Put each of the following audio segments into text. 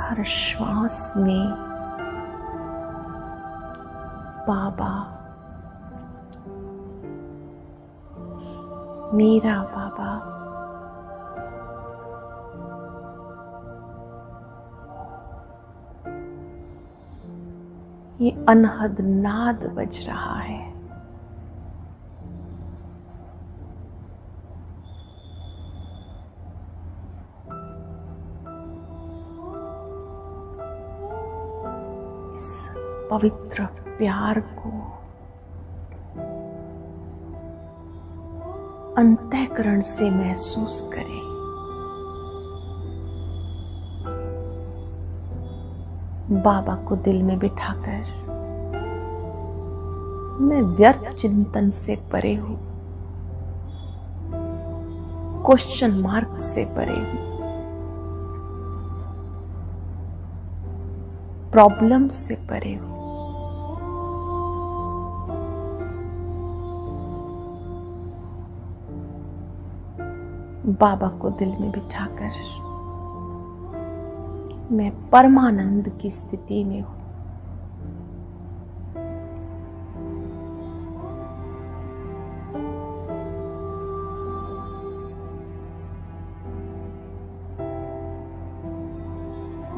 हर श्वास में बाबा, मेरा बाबा, ये अनहद नाद बज रहा है। इस पवित्र प्यार को अंतःकरण से महसूस करें। बाबा को दिल में बिठाकर मैं व्यर्थ चिंतन से परे हूं, क्वेश्चन मार्क से परे हूं, प्रॉब्लम से परे हूं। बाबा को दिल में बिठाकर मैं परमानंद की स्थिति में हूं।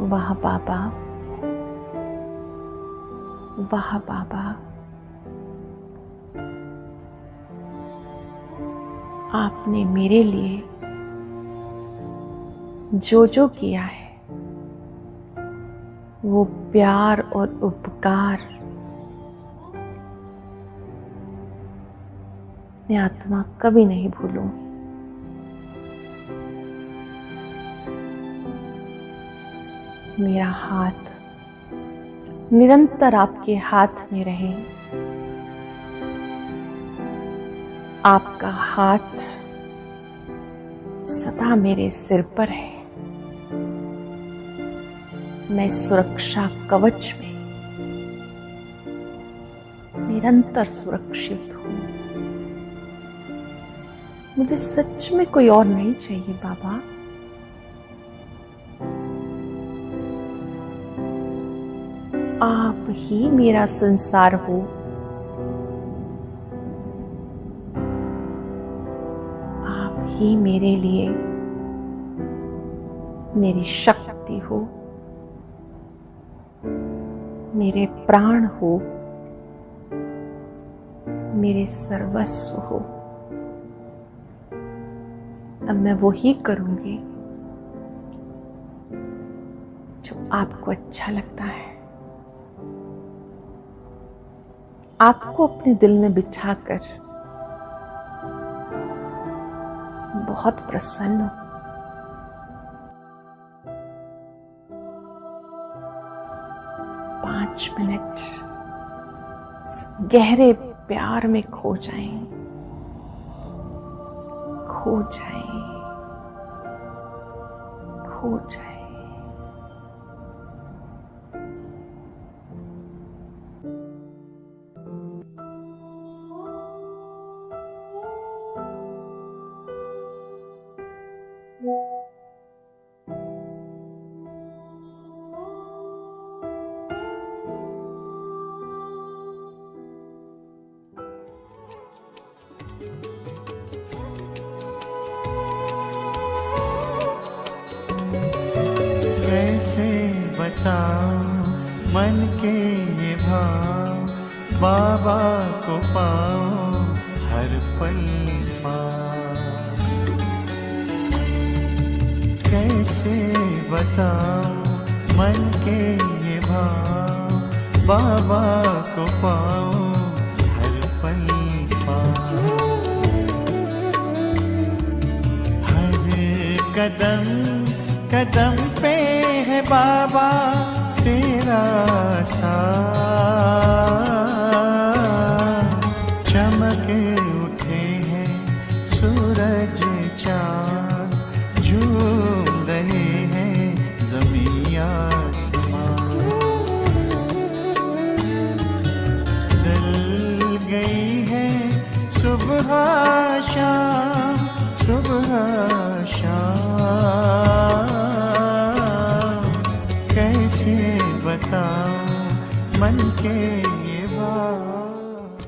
वाह बाबा, वाह बाबा, आपने मेरे लिए जो जो किया है वो प्यार और उपकार मैं आत्मा कभी नहीं भूलूंगी। मेरा हाथ निरंतर आपके हाथ में रहे। आपका हाथ सदा मेरे सिर पर है। मैं सुरक्षा कवच में निरंतर सुरक्षित हूं। मुझे सच में कोई और नहीं चाहिए बाबा। आप ही मेरा संसार हो। आप ही मेरे लिए मेरी शक्ति हो, मेरे प्राण हो, मेरे सर्वस्व हो। अब मैं वो ही करूंगी जो आपको अच्छा लगता है। आपको अपने दिल में बिठाकर बहुत प्रसन्न हूं। 5 मिनट गहरे प्यार में खो जाएं, खो जाएं, खो जाएं। कैसे बताऊं मन के ये भाव, बाबा को पाऊं हर पल पास। कैसे बताऊं मन के ये भाव, बाबा को पाऊं हर पल पास। हर कदम कदम पे है बाबा तेरा साथ। चमके उठे हैं सूरज चांद, झूम रहे हैं ज़मीं आसमान। ढल गई है सुबह शाम, सुबह शाम। के ये बात।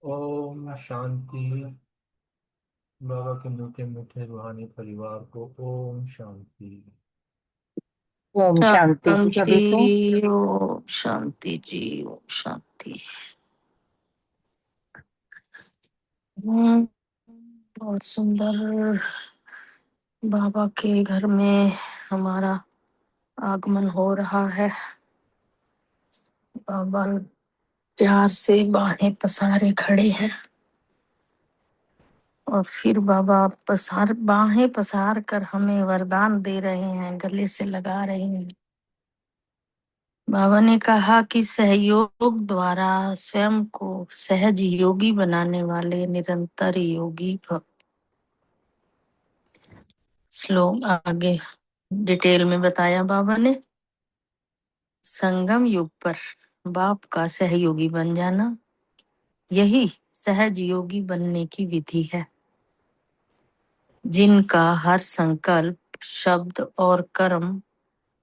ओम शांति। बाबा के मीठे मीठे रूहानी परिवार को ओम शांति। ओम शांति जी सभी को। शांति। ओम शांति जी। ओम शांति। बहुत सुंदर बाबा के घर में हमारा आगमन हो रहा है। बाबा प्यार से बाहें पसारे खड़े हैं और फिर बाबा बाहें पसार कर हमें वरदान दे रहे हैं, गले से लगा रहे हैं। बाबा ने कहा कि सहयोग द्वारा स्वयं को सहज योगी बनाने वाले निरंतर योगी भव। श्लोक आगे डिटेल में बताया बाबा ने। संगम युग पर बाप का सहयोगी बन जाना, यही सहज योगी बनने की विधि है। जिनका हर संकल्प, शब्द और कर्म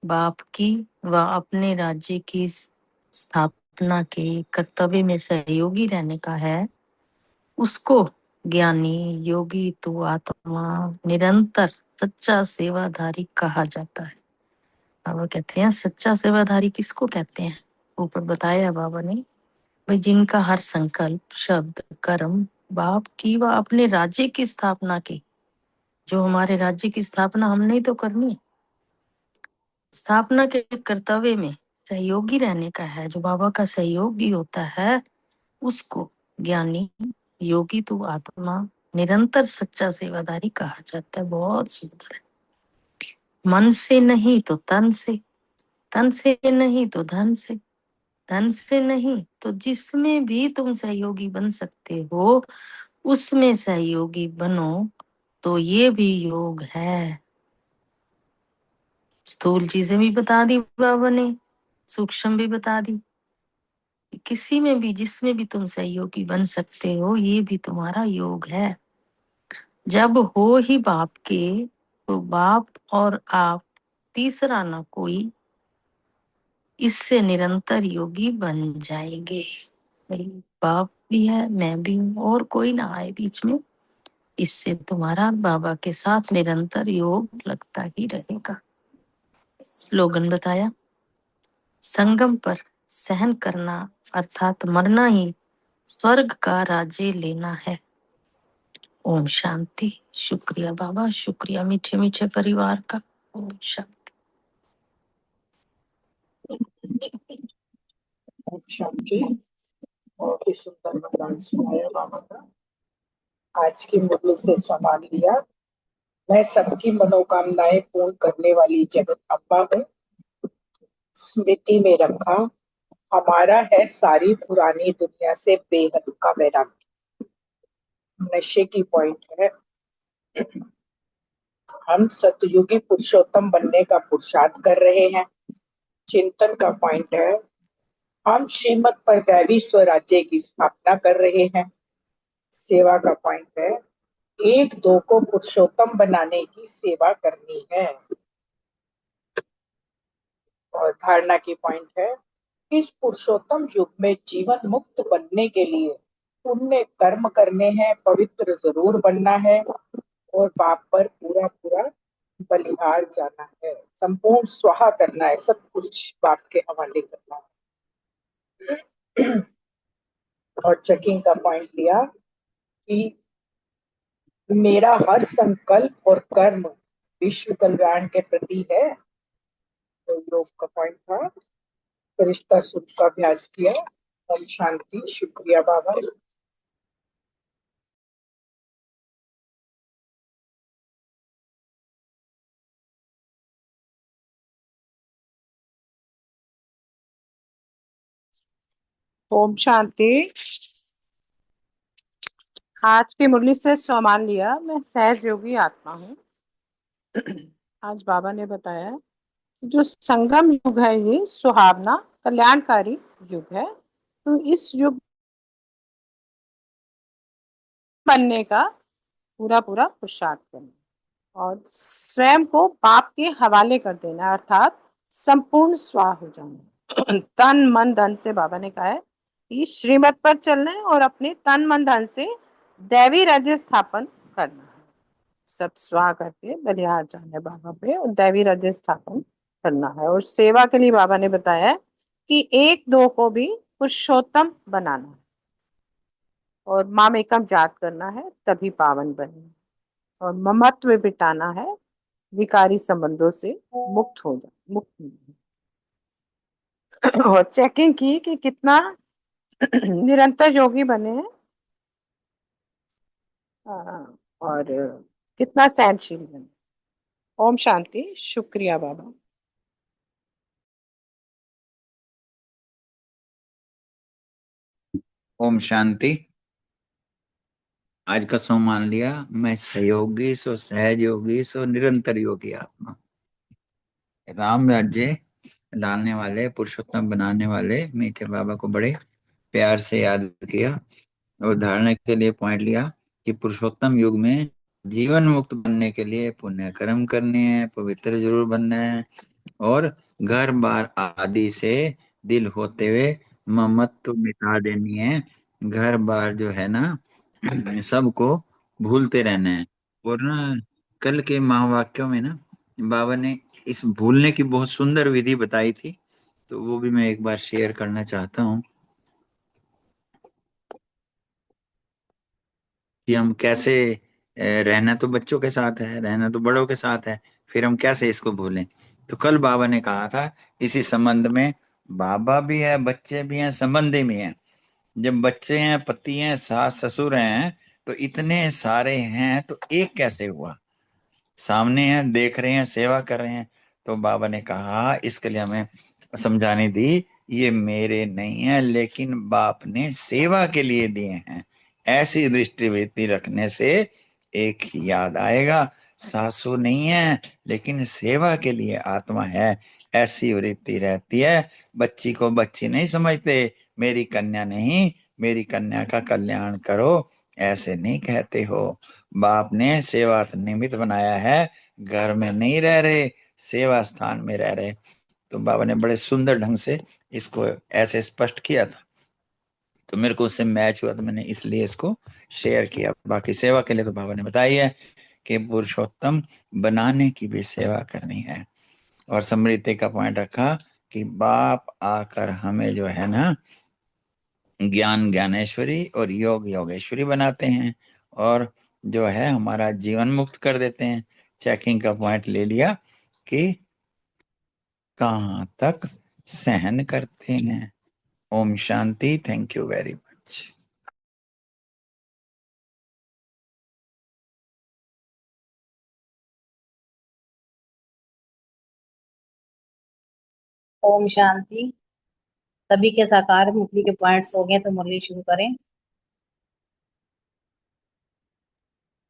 बाप की व अपने राज्य की स्थापना के कर्तव्य में सहयोगी रहने का है, उसको ज्ञानी योगी तो आत्मा निरंतर सच्चा सेवाधारी कहा जाता है। बाबा कहते हैं सच्चा सेवाधारी किसको कहते हैं, ऊपर बताया बाबा ने। भाई जिनका हर संकल्प, शब्द, कर्म बाप की व अपने राज्य की स्थापना की। जो हमारे राज्य की स्थापना हमने ही तो करनी है, स्थापना के कर्तव्य में सहयोगी रहने का है। जो बाबा का सहयोगी होता है उसको ज्ञानी योगी तो आत्मा निरंतर सच्चा सेवादारी कहा जाता है। बहुत सुंदर है। मन से नहीं तो तन से, तन से नहीं तो धन से, धन से नहीं तो जिसमें भी तुम सहयोगी बन सकते हो उसमें सहयोगी बनो, तो ये भी योग है। स्थूल चीजें भी बता दी बाबा ने, सूक्ष्म भी बता दी। किसी में भी जिसमें भी तुम सहयोगी बन सकते हो, ये भी तुम्हारा योग है। जब हो ही बाप के, तो बाप और आप तीसरा ना कोई, इससे निरंतर योगी बन जाएंगे। भाई बाप भी है, मैं भी हूँ, और कोई ना आए बीच में, इससे तुम्हारा बाबा के साथ निरंतर योग लगता ही रहेगा। स्लोगन बताया, संगम पर सहन करना अर्थात मरना ही स्वर्ग का राज्य लेना है। ओम शांति। शुक्रिया बाबा, शुक्रिया मीठे मीठे परिवार का। ओम शांति। ओम शांति। बहुत ही सुंदर वरदान सुनाया बाबा का। आज की मुरली से संभाल लिया, मैं सबकी मनोकामनाएं पूर्ण करने वाली जगत अम्बा हूँ। स्मृति में रखा, हमारा है सारी पुरानी दुनिया से बेहद का वैराग्य। नशे की पॉइंट है, हम सतयुगी पुरुषोत्तम बनने का पुरुषार्थ कर रहे हैं। चिंतन का पॉइंट है, हम श्रीमत पर दैवी स्वराज्य की स्थापना कर रहे हैं। सेवा का पॉइंट है, एक दो को पुरुषोत्तम बनाने की सेवा करनी है। और धारणा की पॉइंट है, इस पुरुषोत्तम युग में जीवन मुक्त बनने के लिए पुण्य कर्म करने हैं, पवित्र जरूर बनना है और बाप पर पूरा पूरा बलिहार जाना है, संपूर्ण स्वाहा करना है, सब कुछ बाप के हवाले करना है। और चेकिंग का पॉइंट लिया कि मेरा हर संकल्प और कर्म विश्व कल्याण के प्रति है। तो योग का पॉइंट था, फरिश्ता सुख का अभ्यास किया। ओम शांति। शुक्रिया बाबा। ओम शांति। आज की मुरली से सम्मान लिया, मैं सहज योगी आत्मा हूँ। आज बाबा ने बताया कि जो संगम युग है ये सुहावना कल्याणकारी युग है। तो इस युग बनने का पूरा पूरा पुरुषार्थ करना और स्वयं को बाप के हवाले कर देना, अर्थात संपूर्ण स्वाह हो जाना। तन मन धन से बाबा ने कहा है कि श्रीमत पर चलना है और अपने तन मन धन से दैवी राज्य स्थापन करना है। सब स्वाह करके बलिहार जाना है बाबा पे और दैवी राज्य स्थापन करना है। और सेवा के लिए बाबा ने बताया है कि एक दो को भी पुरुषोत्तम बनाना है और मामेकम याद करना है, तभी पावन बने। और ममत्व बिटाना है, विकारी संबंधों से मुक्त हो जा मुक्त होना है। और चेकिंग की कि कितना निरंतर योगी बने हैं और कितना सहनशील बने। ओम शांति। शुक्रिया बाबा। ओम शांति। आज का सो मान लिया, मैं सहयोगी सो सहज योगी सो निरंतर योगी आत्मा। राम राज्य लाने वाले, पुरुषोत्तम बनाने वाले मीठे बाबा को बड़े प्यार से याद किया और धारणा के लिए पॉइंट लिया कि पुरुषोत्तम युग में जीवन मुक्त बनने के लिए पुण्य कर्म करने हैं, पवित्र जरूर बनना है और घर बार आदि से दिल होते हुए ममत्व मिटा देनी है। घर बार जो है ना, सबको भूलते रहना है। और ना, कल के महावाक्यों में ना बाबा ने इस भूलने की बहुत सुंदर विधि बताई थी, तो वो भी मैं एक बार शेयर करना चाहता हूँ कि हम कैसे रहना तो बच्चों के साथ है, रहना तो बड़ों के साथ है, फिर हम कैसे इसको भूलें। तो कल बाबा ने कहा था इसी संबंध में, बाबा भी है, बच्चे भी हैं, संबंधी भी हैं। जब बच्चे हैं, पति हैं, सास ससुर हैं, तो इतने सारे हैं तो एक कैसे हुआ। सामने हैं, देख रहे हैं, सेवा कर रहे हैं। तो बाबा ने कहा, इसके लिए हमें समझाने दी, ये मेरे नहीं है लेकिन बाप ने सेवा के लिए दिए हैं। ऐसी दृष्टिवृत्ति रखने से एक ही याद आएगा, सासू नहीं है लेकिन सेवा के लिए आत्मा है, ऐसी वृत्ति रहती है। बच्ची को बच्ची नहीं समझते, मेरी कन्या नहीं, मेरी कन्या का कल्याण करो, ऐसे नहीं कहते हो। बाप ने सेवा निमित्त बनाया है, घर में नहीं रह रहे, सेवा स्थान में रह रहे। तो बाबा ने बड़े सुंदर ढंग से इसको ऐसे स्पष्ट किया था, तो मेरे को उससे मैच हुआ, तो मैंने इसलिए इसको शेयर किया। बाकी सेवा के लिए तो बाबा ने बताई है कि पुरुषोत्तम बनाने की भी सेवा करनी है। और समृद्धि का पॉइंट रखा कि बाप आकर हमें जो है ना ज्ञान ज्ञानेश्वरी और योग योगेश्वरी बनाते हैं और जो है हमारा जीवन मुक्त कर देते हैं। चेकिंग का पॉइंट ले लिया कि कहाँ तक सहन करते हैं। ओम शांति। Thank you very much. ओम शांति। सभी के साकार मुरली के पॉइंट्स हो गए तो मुरली शुरू करें।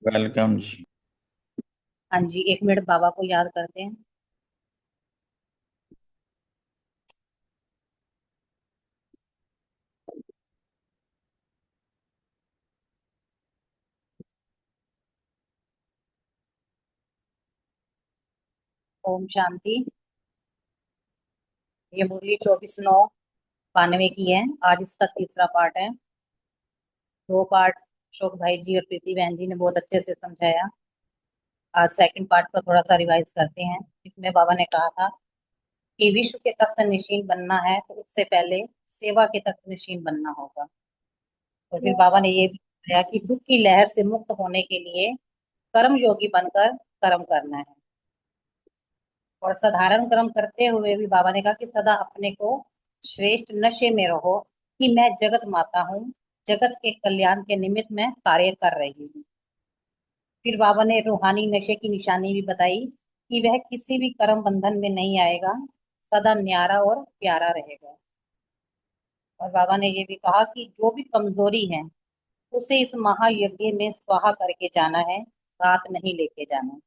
वेलकम जी। हाँ जी, 1 मिनट बाबा को याद करते हैं। ओम शांति। ये मुरली 24/9/92 की है। आज इसका तीसरा पार्ट है। 2 पार्ट अशोक भाई जी और प्रीति बहन जी ने बहुत अच्छे से समझाया। आज सेकंड पार्ट को थोड़ा सा रिवाइज करते हैं। इसमें बाबा ने कहा था कि विश्व के तख्त नशीन बनना है तो उससे पहले सेवा के तख्त नशीन बनना होगा। और फिर बाबा ने ये भी बताया कि दुख की लहर से मुक्त होने के लिए कर्म योगी बनकर कर्म करना है। और साधारण कर्म करते हुए भी बाबा ने कहा कि सदा अपने को श्रेष्ठ नशे में रहो कि मैं जगत माता हूँ, जगत के कल्याण के निमित्त मैं कार्य कर रही हूँ। फिर बाबा ने रूहानी नशे की निशानी भी बताई कि वह किसी भी कर्म बंधन में नहीं आएगा, सदा न्यारा और प्यारा रहेगा। और बाबा ने ये भी कहा कि जो भी कमजोरी है उसे इस महायज्ञ में स्वाहा करके जाना है, साथ नहीं लेके जाना।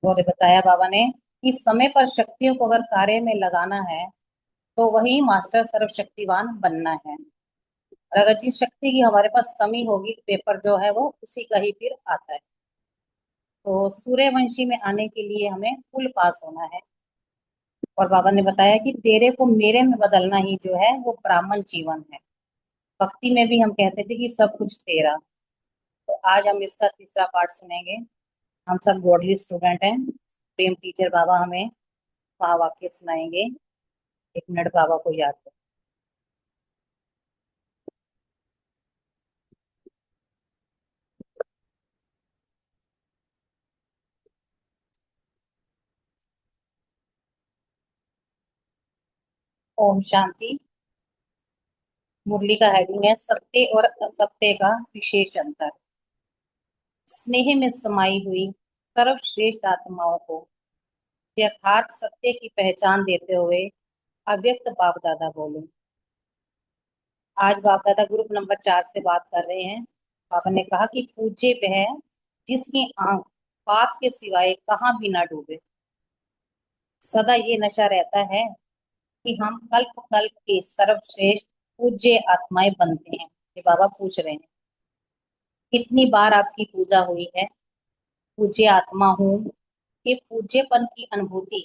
और बताया बाबा ने कि समय पर शक्तियों को अगर कार्य में लगाना है तो वही मास्टर सर्वशक्तिवान बनना है। और अगर जिस शक्ति की हमारे पास कमी होगी, पेपर जो है वो उसी का ही फिर आता है। तो सूर्यवंशी में आने के लिए हमें फुल पास होना है। और बाबा ने बताया कि तेरे को मेरे में बदलना ही जो है वो ब्राह्मण जीवन है। भक्ति में भी हम कहते थे कि सब कुछ तेरा। तो आज हम इसका तीसरा पार्ट सुनेंगे। हम सब गॉडली स्टूडेंट हैं। प्रेम टीचर बाबा हमें महावाक्य सुनाएंगे। 1 मिनट बाबा को याद करो। ओम शांति। मुरली का हेडिंग है सत्य और असत्य का विशेष अंतर। स्नेह में समाई हुई सर्वश्रेष्ठ आत्माओं को यथार्थ सत्य की पहचान देते हुए अव्यक्त बाप दादा बोले। आज बाप दादा ग्रुप नंबर 4 से बात कर रहे हैं। पापा ने कहा कि पूज्य वह जिसकी आंख पाप के सिवाय कहाँ भी ना डूबे। सदा ये नशा रहता है कि हम कल्प कल्प के सर्वश्रेष्ठ पूज्य आत्माएं बनते हैं। ये बाबा पूछ रहे हैं कितनी बार आपकी पूजा हुई है। पूज्य आत्मा हूँ कि पूज्यपन की अनुभूति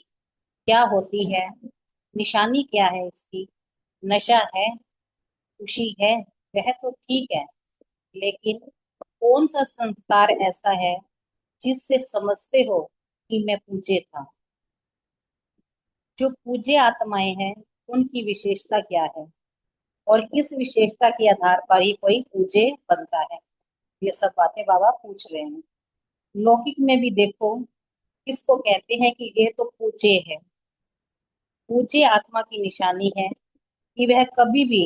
क्या होती है, निशानी क्या है इसकी। नशा है, खुशी है, वह तो ठीक है, लेकिन कौन सा संस्कार ऐसा है जिससे समझते हो कि मैं पूज्य था। जो पूज्य आत्माएं हैं उनकी विशेषता क्या है और किस विशेषता के आधार पर ही कोई पूज्य बनता है। ये सब बातें बाबा पूछ रहे हैं। लौकिक में भी देखो किसको कहते हैं कि ये तो पूज्य है। पूज्य आत्मा की निशानी है कि वह कभी भी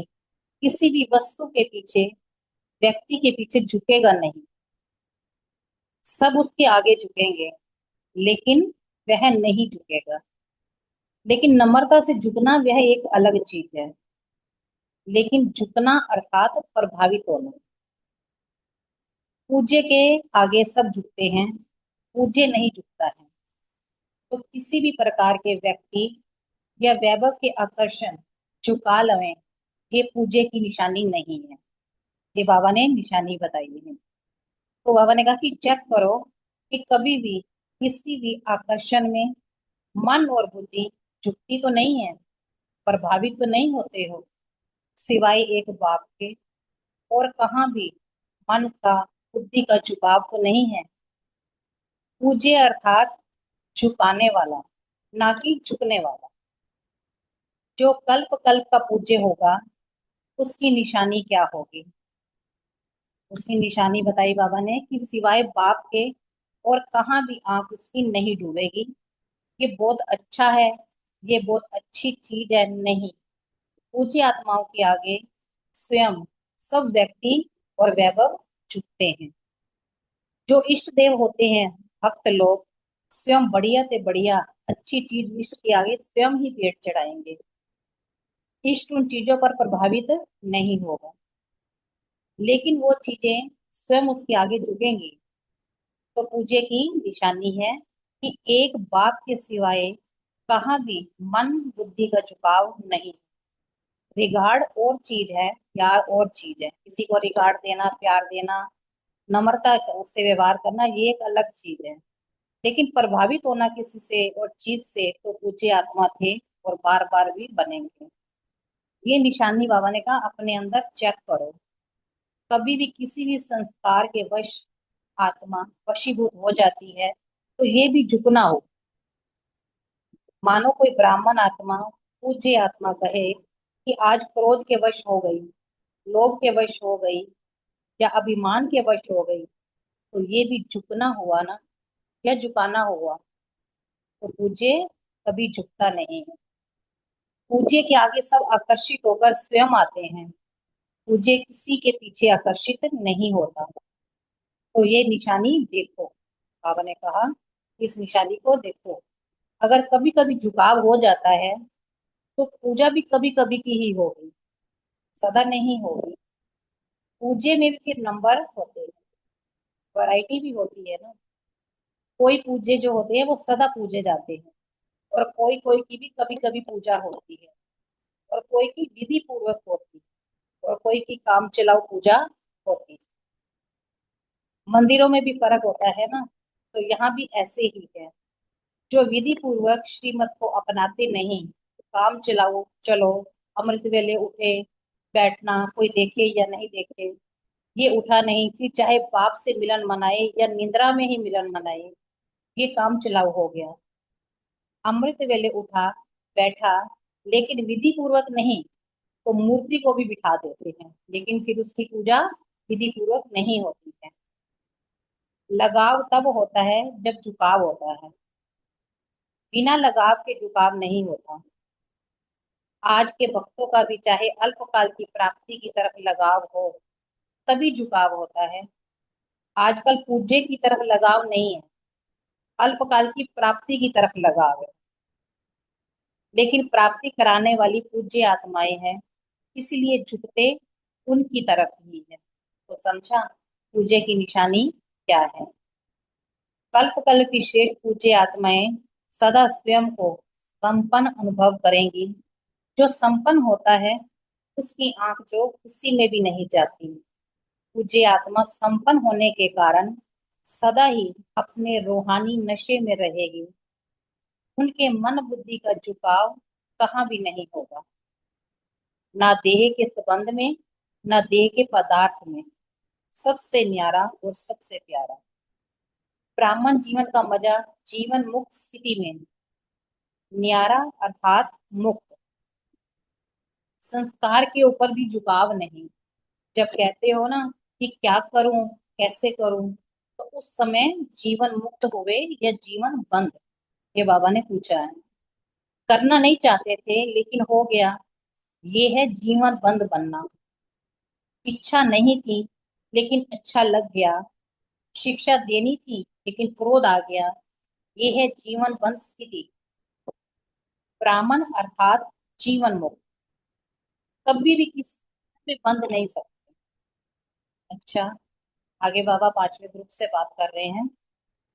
किसी भी वस्तु के पीछे, व्यक्ति के पीछे झुकेगा नहीं। सब उसके आगे झुकेंगे लेकिन वह नहीं झुकेगा। लेकिन नम्रता से झुकना वह एक अलग चीज है। लेकिन झुकना अर्थात प्रभावित होना। पूज्य के आगे सब झुकते हैं, पूज्य नहीं झुकता है। तो किसी भी प्रकार के व्यक्ति या वैभव के आकर्षण झुका लवें, ये पूज्य की निशानी नहीं है। ये बाबा ने निशानी बताई है। तो बाबा ने कहा कि चेक करो कि कभी भी किसी भी आकर्षण में मन और बुद्धि झुकती तो नहीं है, प्रभावित तो नहीं होते हो, सिवाय एक बाप के। और कहाँ भी मन का, बुद्धि का झुकाव तो नहीं है। पूज्य अर्थात झुकाने वाला, ना कि झुकने वाला। जो कल्प कल्प का पूज्य होगा उसकी निशानी क्या होगी। उसकी निशानी बताई बाबा ने कि सिवाय बाप के और कहाँ भी आंख उसकी नहीं डूबेगी। ये बहुत अच्छा है, ये बहुत अच्छी चीज है, नहीं। पूज्य आत्माओं के आगे स्वयं सब व्यक्ति और वैभव झुकते हैं। जो इष्ट देव होते हैं, भक्त लोग स्वयं बढ़िया से बढ़िया अच्छी चीज इष्ट के आगे स्वयं ही पेट चढ़ाएंगे। इष्ट उन चीजों पर प्रभावित नहीं होगा, लेकिन वो चीजें स्वयं उसके आगे झुकेंगी। तो पूज्य की निशानी है कि एक बाप के सिवाय कहाँ भी मन बुद्धि का झुकाव नहीं। रिगार्ड और चीज है, प्यार और चीज है। किसी को रिगार्ड देना, प्यार देना, नम्रता से व्यवहार करना, ये एक अलग चीज है। लेकिन प्रभावित होना किसी से और चीज से तो पूज्य आत्मा थे और बार बार भी बनेंगे। ये निशानी बाबा ने कहा अपने अंदर चेक करो। कभी भी किसी भी संस्कार के वश आत्मा वशीभूत हो जाती है तो ये भी झुकना हो। मानो कोई ब्राह्मण आत्मा पूज्य आत्मा कहे कि आज क्रोध के वश हो गई, लोभ के वश हो गई या अभिमान के वश हो गई, तो ये भी झुकना हुआ ना, या झुकाना हुआ। तो पूज्य कभी झुकता नहीं है। पूज्य के आगे सब आकर्षित होकर स्वयं आते हैं। पूज्य किसी के पीछे आकर्षित नहीं होता। तो ये निशानी देखो, बाबा ने कहा इस निशानी को देखो। अगर कभी कभी झुकाव हो जाता है तो पूजा भी कभी कभी की ही होगी, सदा नहीं होगी। पूजे में भी फिर नंबर होते हैं, वैरायटी भी होती है ना। कोई पूजे जो होते हैं वो सदा पूजे जाते हैं, और कोई कोई की भी कभी कभी पूजा होती है, और कोई की विधि पूर्वक होती है, और कोई की काम चलाओ पूजा होती है। मंदिरों में भी फर्क होता है ना, तो यहाँ भी ऐसे ही है। जो विधि पूर्वक श्रीमत को अपनाते नहीं, काम चलाओ चलो, अमृत वेले उठे बैठना, कोई देखे या नहीं देखे, ये उठा नहीं, फिर चाहे पाप से मिलन मनाए या निंद्रा में ही मिलन मनाए, ये काम चलाओ हो गया। अमृत वेले उठा बैठा लेकिन विधि पूर्वक नहीं, तो मूर्ति को भी बिठा देते हैं, लेकिन फिर उसकी पूजा विधि पूर्वक नहीं होती है। लगाव तब होता है जब झुकाव होता है, बिना लगाव के झुकाव नहीं होता। आज के भक्तों का भी चाहे अल्पकाल की प्राप्ति की तरफ लगाव हो, तभी झुकाव होता है। आजकल पूज्य की तरफ लगाव नहीं है, अल्पकाल की प्राप्ति की तरफ लगाव है। लेकिन प्राप्ति कराने वाली पूज्य आत्माएं हैं, इसलिए झुकते उनकी तरफ ही है। तो समझा पूज्य की निशानी क्या है। कल्प कल्प की श्रेष्ठ पूज्य आत्माएं सदा स्वयं को संपन्न अनुभव करेंगी। जो संपन्न होता है उसकी आंख जो किसी में भी नहीं जाती। पूज्य आत्मा संपन्न होने के कारण सदा ही अपने रूहानी नशे में रहेगी। उनके मन बुद्धि का झुकाव कहाँ भी नहीं होगा, ना देह के संबंध में, ना देह के पदार्थ में। सबसे न्यारा और सबसे प्यारा ब्राह्मण जीवन का मजा जीवन मुक्त स्थिति में, न्यारा अर्थात मुक्त। संस्कार के ऊपर भी झुकाव नहीं। जब कहते हो ना कि क्या करूं कैसे करूं, तो उस समय जीवन मुक्त हुए या जीवन बंद, ये बाबा ने पूछा है। करना नहीं चाहते थे लेकिन हो गया, ये है जीवन बंद बनना। इच्छा नहीं थी लेकिन अच्छा लग गया। शिक्षा देनी थी लेकिन क्रोध आ गया, ये है जीवन बंद स्थिति। ब्राह्मण अर्थात जीवन मुक्त, कभी भी किसी में बंध नहीं सकते। अच्छा, आगे बाबा पांचवें ग्रुप से बात कर रहे हैं।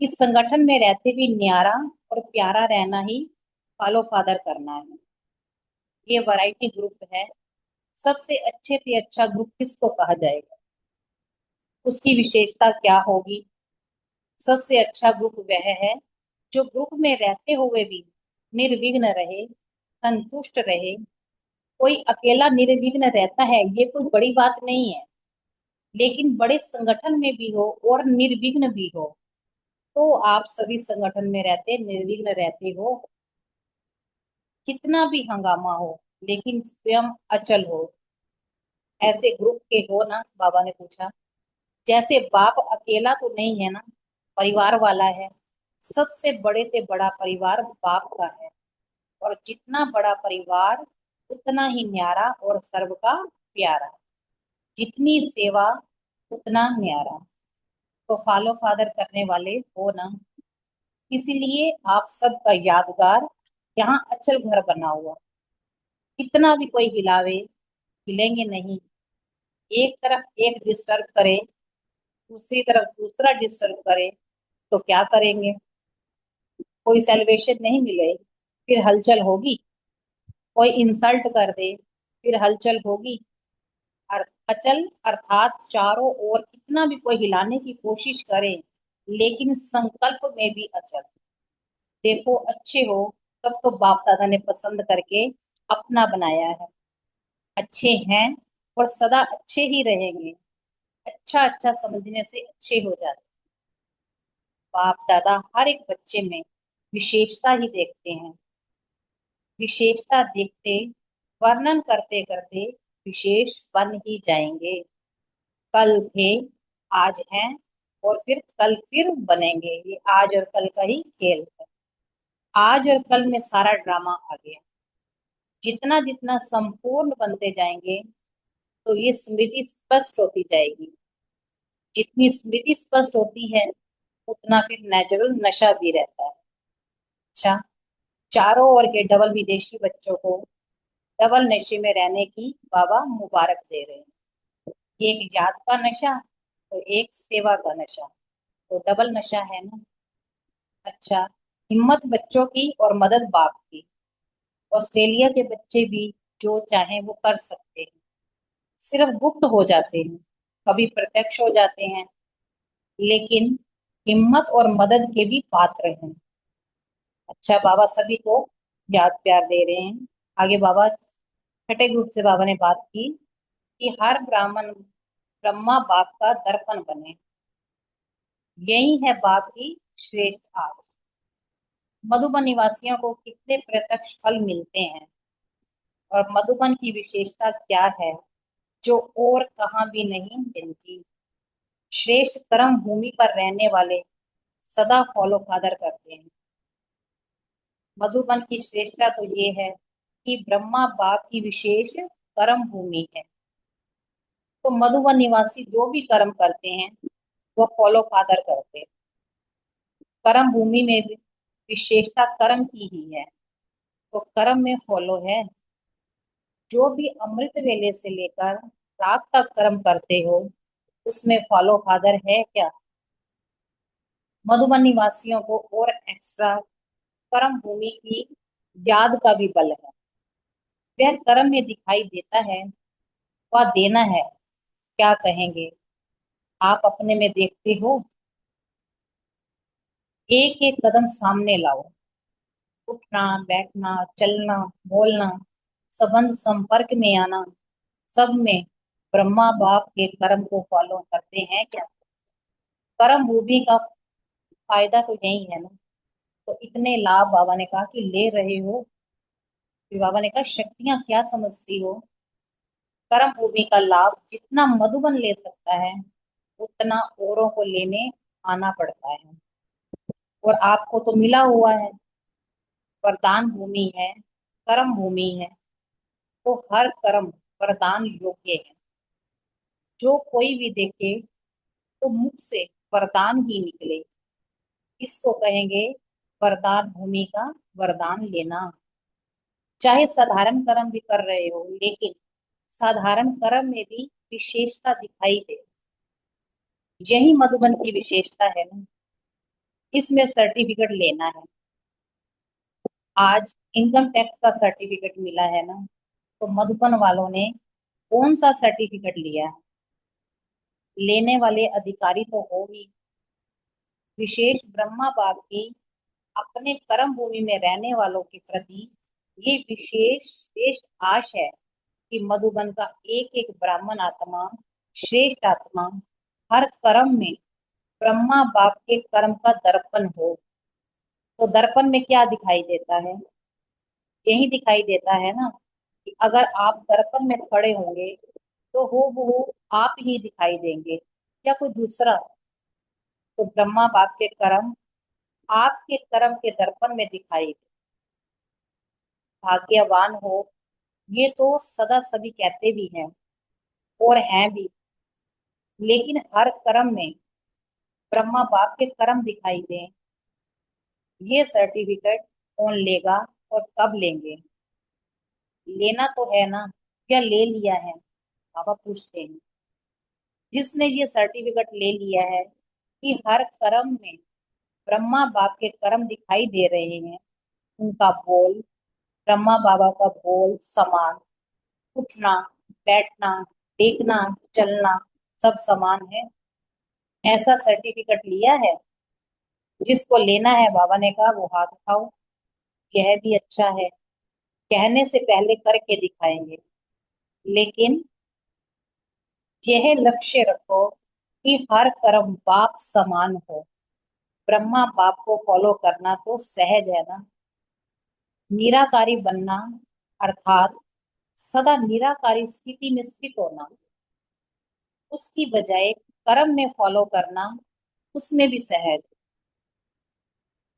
इस संगठन में रहते भी न्यारा और प्यारा रहना ही फॉलो फादर करना है। ये वैरायटी ग्रुप है। सबसे अच्छे से अच्छा ग्रुप किसको कहा जाएगा, उसकी विशेषता क्या होगी। सबसे अच्छा ग्रुप वह है जो ग्रुप में रहते हुए भी निर्विघ्न रहे, संतुष्ट रहे। कोई अकेला निर्विघ्न रहता है ये कोई बड़ी बात नहीं है, लेकिन बड़े संगठन में भी हो और निर्विघ्न भी हो, तो आप सभी संगठन में रहते निर्विघ्न रहते हो। कितना भी हंगामा हो लेकिन स्वयं अचल हो, ऐसे ग्रुप के हो ना। बाबा ने पूछा, जैसे बाप अकेला तो नहीं है ना, परिवार वाला है। सबसे बड़े से बड़ा परिवार बाप का है, और जितना बड़ा परिवार उतना ही न्यारा और सर्व का प्यारा। जितनी सेवा उतना न्यारा। तो फॉलो फादर करने वाले हो ना, इसीलिए आप सबका यादगार यहाँ अचल घर बना हुआ। कितना भी कोई हिलावे, हिलेंगे नहीं। एक तरफ एक डिस्टर्ब करे, दूसरी तरफ दूसरा डिस्टर्ब करे, तो क्या करेंगे। कोई सेलिब्रेशन नहीं मिले फिर हलचल होगी, कोई इंसल्ट कर दे फिर हलचल होगी। अचल अर्थात चारों ओर कितना भी कोई हिलाने की कोशिश करे, लेकिन संकल्प में भी अचल। देखो अच्छे हो तब तो बाप दादा ने पसंद करके अपना बनाया है। अच्छे हैं और सदा अच्छे ही रहेंगे। अच्छा अच्छा समझने से अच्छे हो जाते। बाप दादा हर एक बच्चे में विशेषता ही देखते हैं। विशेषता देखते वर्णन करते करते विशेष बन ही जाएंगे। कल थे, आज हैं और फिर कल फिर बनेंगे। ये आज और कल का ही खेल है। आज और कल में सारा ड्रामा आ गया। जितना जितना संपूर्ण बनते जाएंगे तो ये स्मृति स्पष्ट होती जाएगी। जितनी स्मृति स्पष्ट होती है उतना फिर नेचुरल नशा भी रहता है। अच्छा, चारों ओर के डबल विदेशी बच्चों को डबल नशे में रहने की बाबा मुबारक दे रहे हैं। एक याद का नशा और एक सेवा का नशा, तो डबल नशा है ना। अच्छा, हिम्मत बच्चों की और मदद बाप की। ऑस्ट्रेलिया के बच्चे भी जो चाहें वो कर सकते हैं, सिर्फ गुप्त हो जाते हैं, कभी प्रत्यक्ष हो जाते हैं, लेकिन हिम्मत और मदद के भी पात्र हैं। अच्छा, बाबा सभी को याद प्यार दे रहे हैं। आगे बाबा छठे ग्रुप से बाबा ने बात की कि हर ब्राह्मण ब्रह्मा बाप का दर्पण बने, यही है बाप की श्रेष्ठ आस। मधुबन निवासियों को कितने प्रत्यक्ष फल मिलते हैं और मधुबन की विशेषता क्या है जो और कहाँ भी नहीं मिलती। श्रेष्ठ कर्म भूमि पर रहने वाले सदा फॉलो फादर करते हैं। मधुबन की श्रेष्ठता तो ये है कि ब्रह्मा बाप की विशेष कर्म भूमि है। तो मधुबन निवासी जो भी कर्म करते हैं वो फॉलो फादर करते हैं। कर्म भूमि में भी विशेषता कर्म की ही है, तो कर्म में फॉलो है। जो भी अमृत वेले से लेकर रात तक कर्म करते हो उसमें फॉलो फादर है क्या। मधुबन निवासियों को और एक्स्ट्रा कर्म भूमि की याद का भी बल है। वह कर्म में दिखाई देता है, वह देना है। क्या कहेंगे, आप अपने में देखते हो। एक एक कदम सामने लाओ, उठना बैठना चलना बोलना संबंध संपर्क में आना, सब में ब्रह्मा बाप के कर्म को फॉलो करते हैं क्या। कर्म भूमि का फायदा तो यही है ना। तो इतने लाभ बाबा ने कहा कि ले रहे हो। फिर बाबा ने कहा शक्तियां क्या समझती हो। कर्म भूमि का लाभ जितना मधुबन ले सकता है उतना औरों को लेने आना पड़ता है। और आपको तो मिला हुआ है, वरदान भूमि है, कर्म भूमि है। तो हर कर्म वरदान योग्य है। जो कोई भी देखे तो मुख से वरदान ही निकले, इसको कहेंगे वरदान भूमि का वरदान लेना। चाहे साधारण कर्म भी कर रहे हो लेकिन साधारण कर्म में भी विशेषता दिखाई दे, यही मधुबन की विशेषता है ना। इसमें सर्टिफिकेट लेना है। आज इनकम टैक्स का सर्टिफिकेट मिला है ना, तो मधुबन वालों ने कौन सा सर्टिफिकेट लिया है। लेने वाले अधिकारी तो हो ही। विशेष ब्रह्मा बाप की अपने कर्म भूमि में रहने वालों के प्रति ये विशेष श्रेष्ठ आश है कि मधुबन का एक एक ब्राह्मण आत्मा, श्रेष्ठ आत्मा हर कर्म में ब्रह्मा बाप के कर्म का दर्पण हो। तो दर्पण में क्या दिखाई देता है, यही दिखाई देता है ना कि अगर आप दर्पण में खड़े होंगे तो हूबहू आप ही दिखाई देंगे या कोई दूसरा। तो ब्रह्मा बाप के कर्म आपके कर्म के दर्पण में दिखाई दे। भाग्यवान हो, ये तो सदा सभी कहते भी हैं और हैं भी। लेकिन हर कर्म में ब्रह्मा बाप के कर्म दिखाई दें, ये सर्टिफिकेट कौन लेगा और कब लेंगे। लेना तो है ना, क्या ले लिया है, बाबा पूछते हैं। जिसने ये सर्टिफिकेट ले लिया है कि हर कर्म में ब्रह्मा बाप के कर्म दिखाई दे रहे हैं, उनका बोल ब्रह्मा बाबा का बोल समान, उठना बैठना देखना चलना सब समान है, ऐसा सर्टिफिकेट लिया है। जिसको लेना है बाबा ने कहा वो हाथ उठाओ। यह भी अच्छा है, कहने से पहले करके दिखाएंगे। लेकिन यह लक्ष्य रखो कि हर कर्म बाप समान हो। ब्रह्मा बाप को फॉलो करना तो सहज है ना। निराकारी बनना अर्थात सदा निराकारी स्थिति में स्थित होना, उसकी बजाय कर्म में फॉलो करना उसमें भी सहज।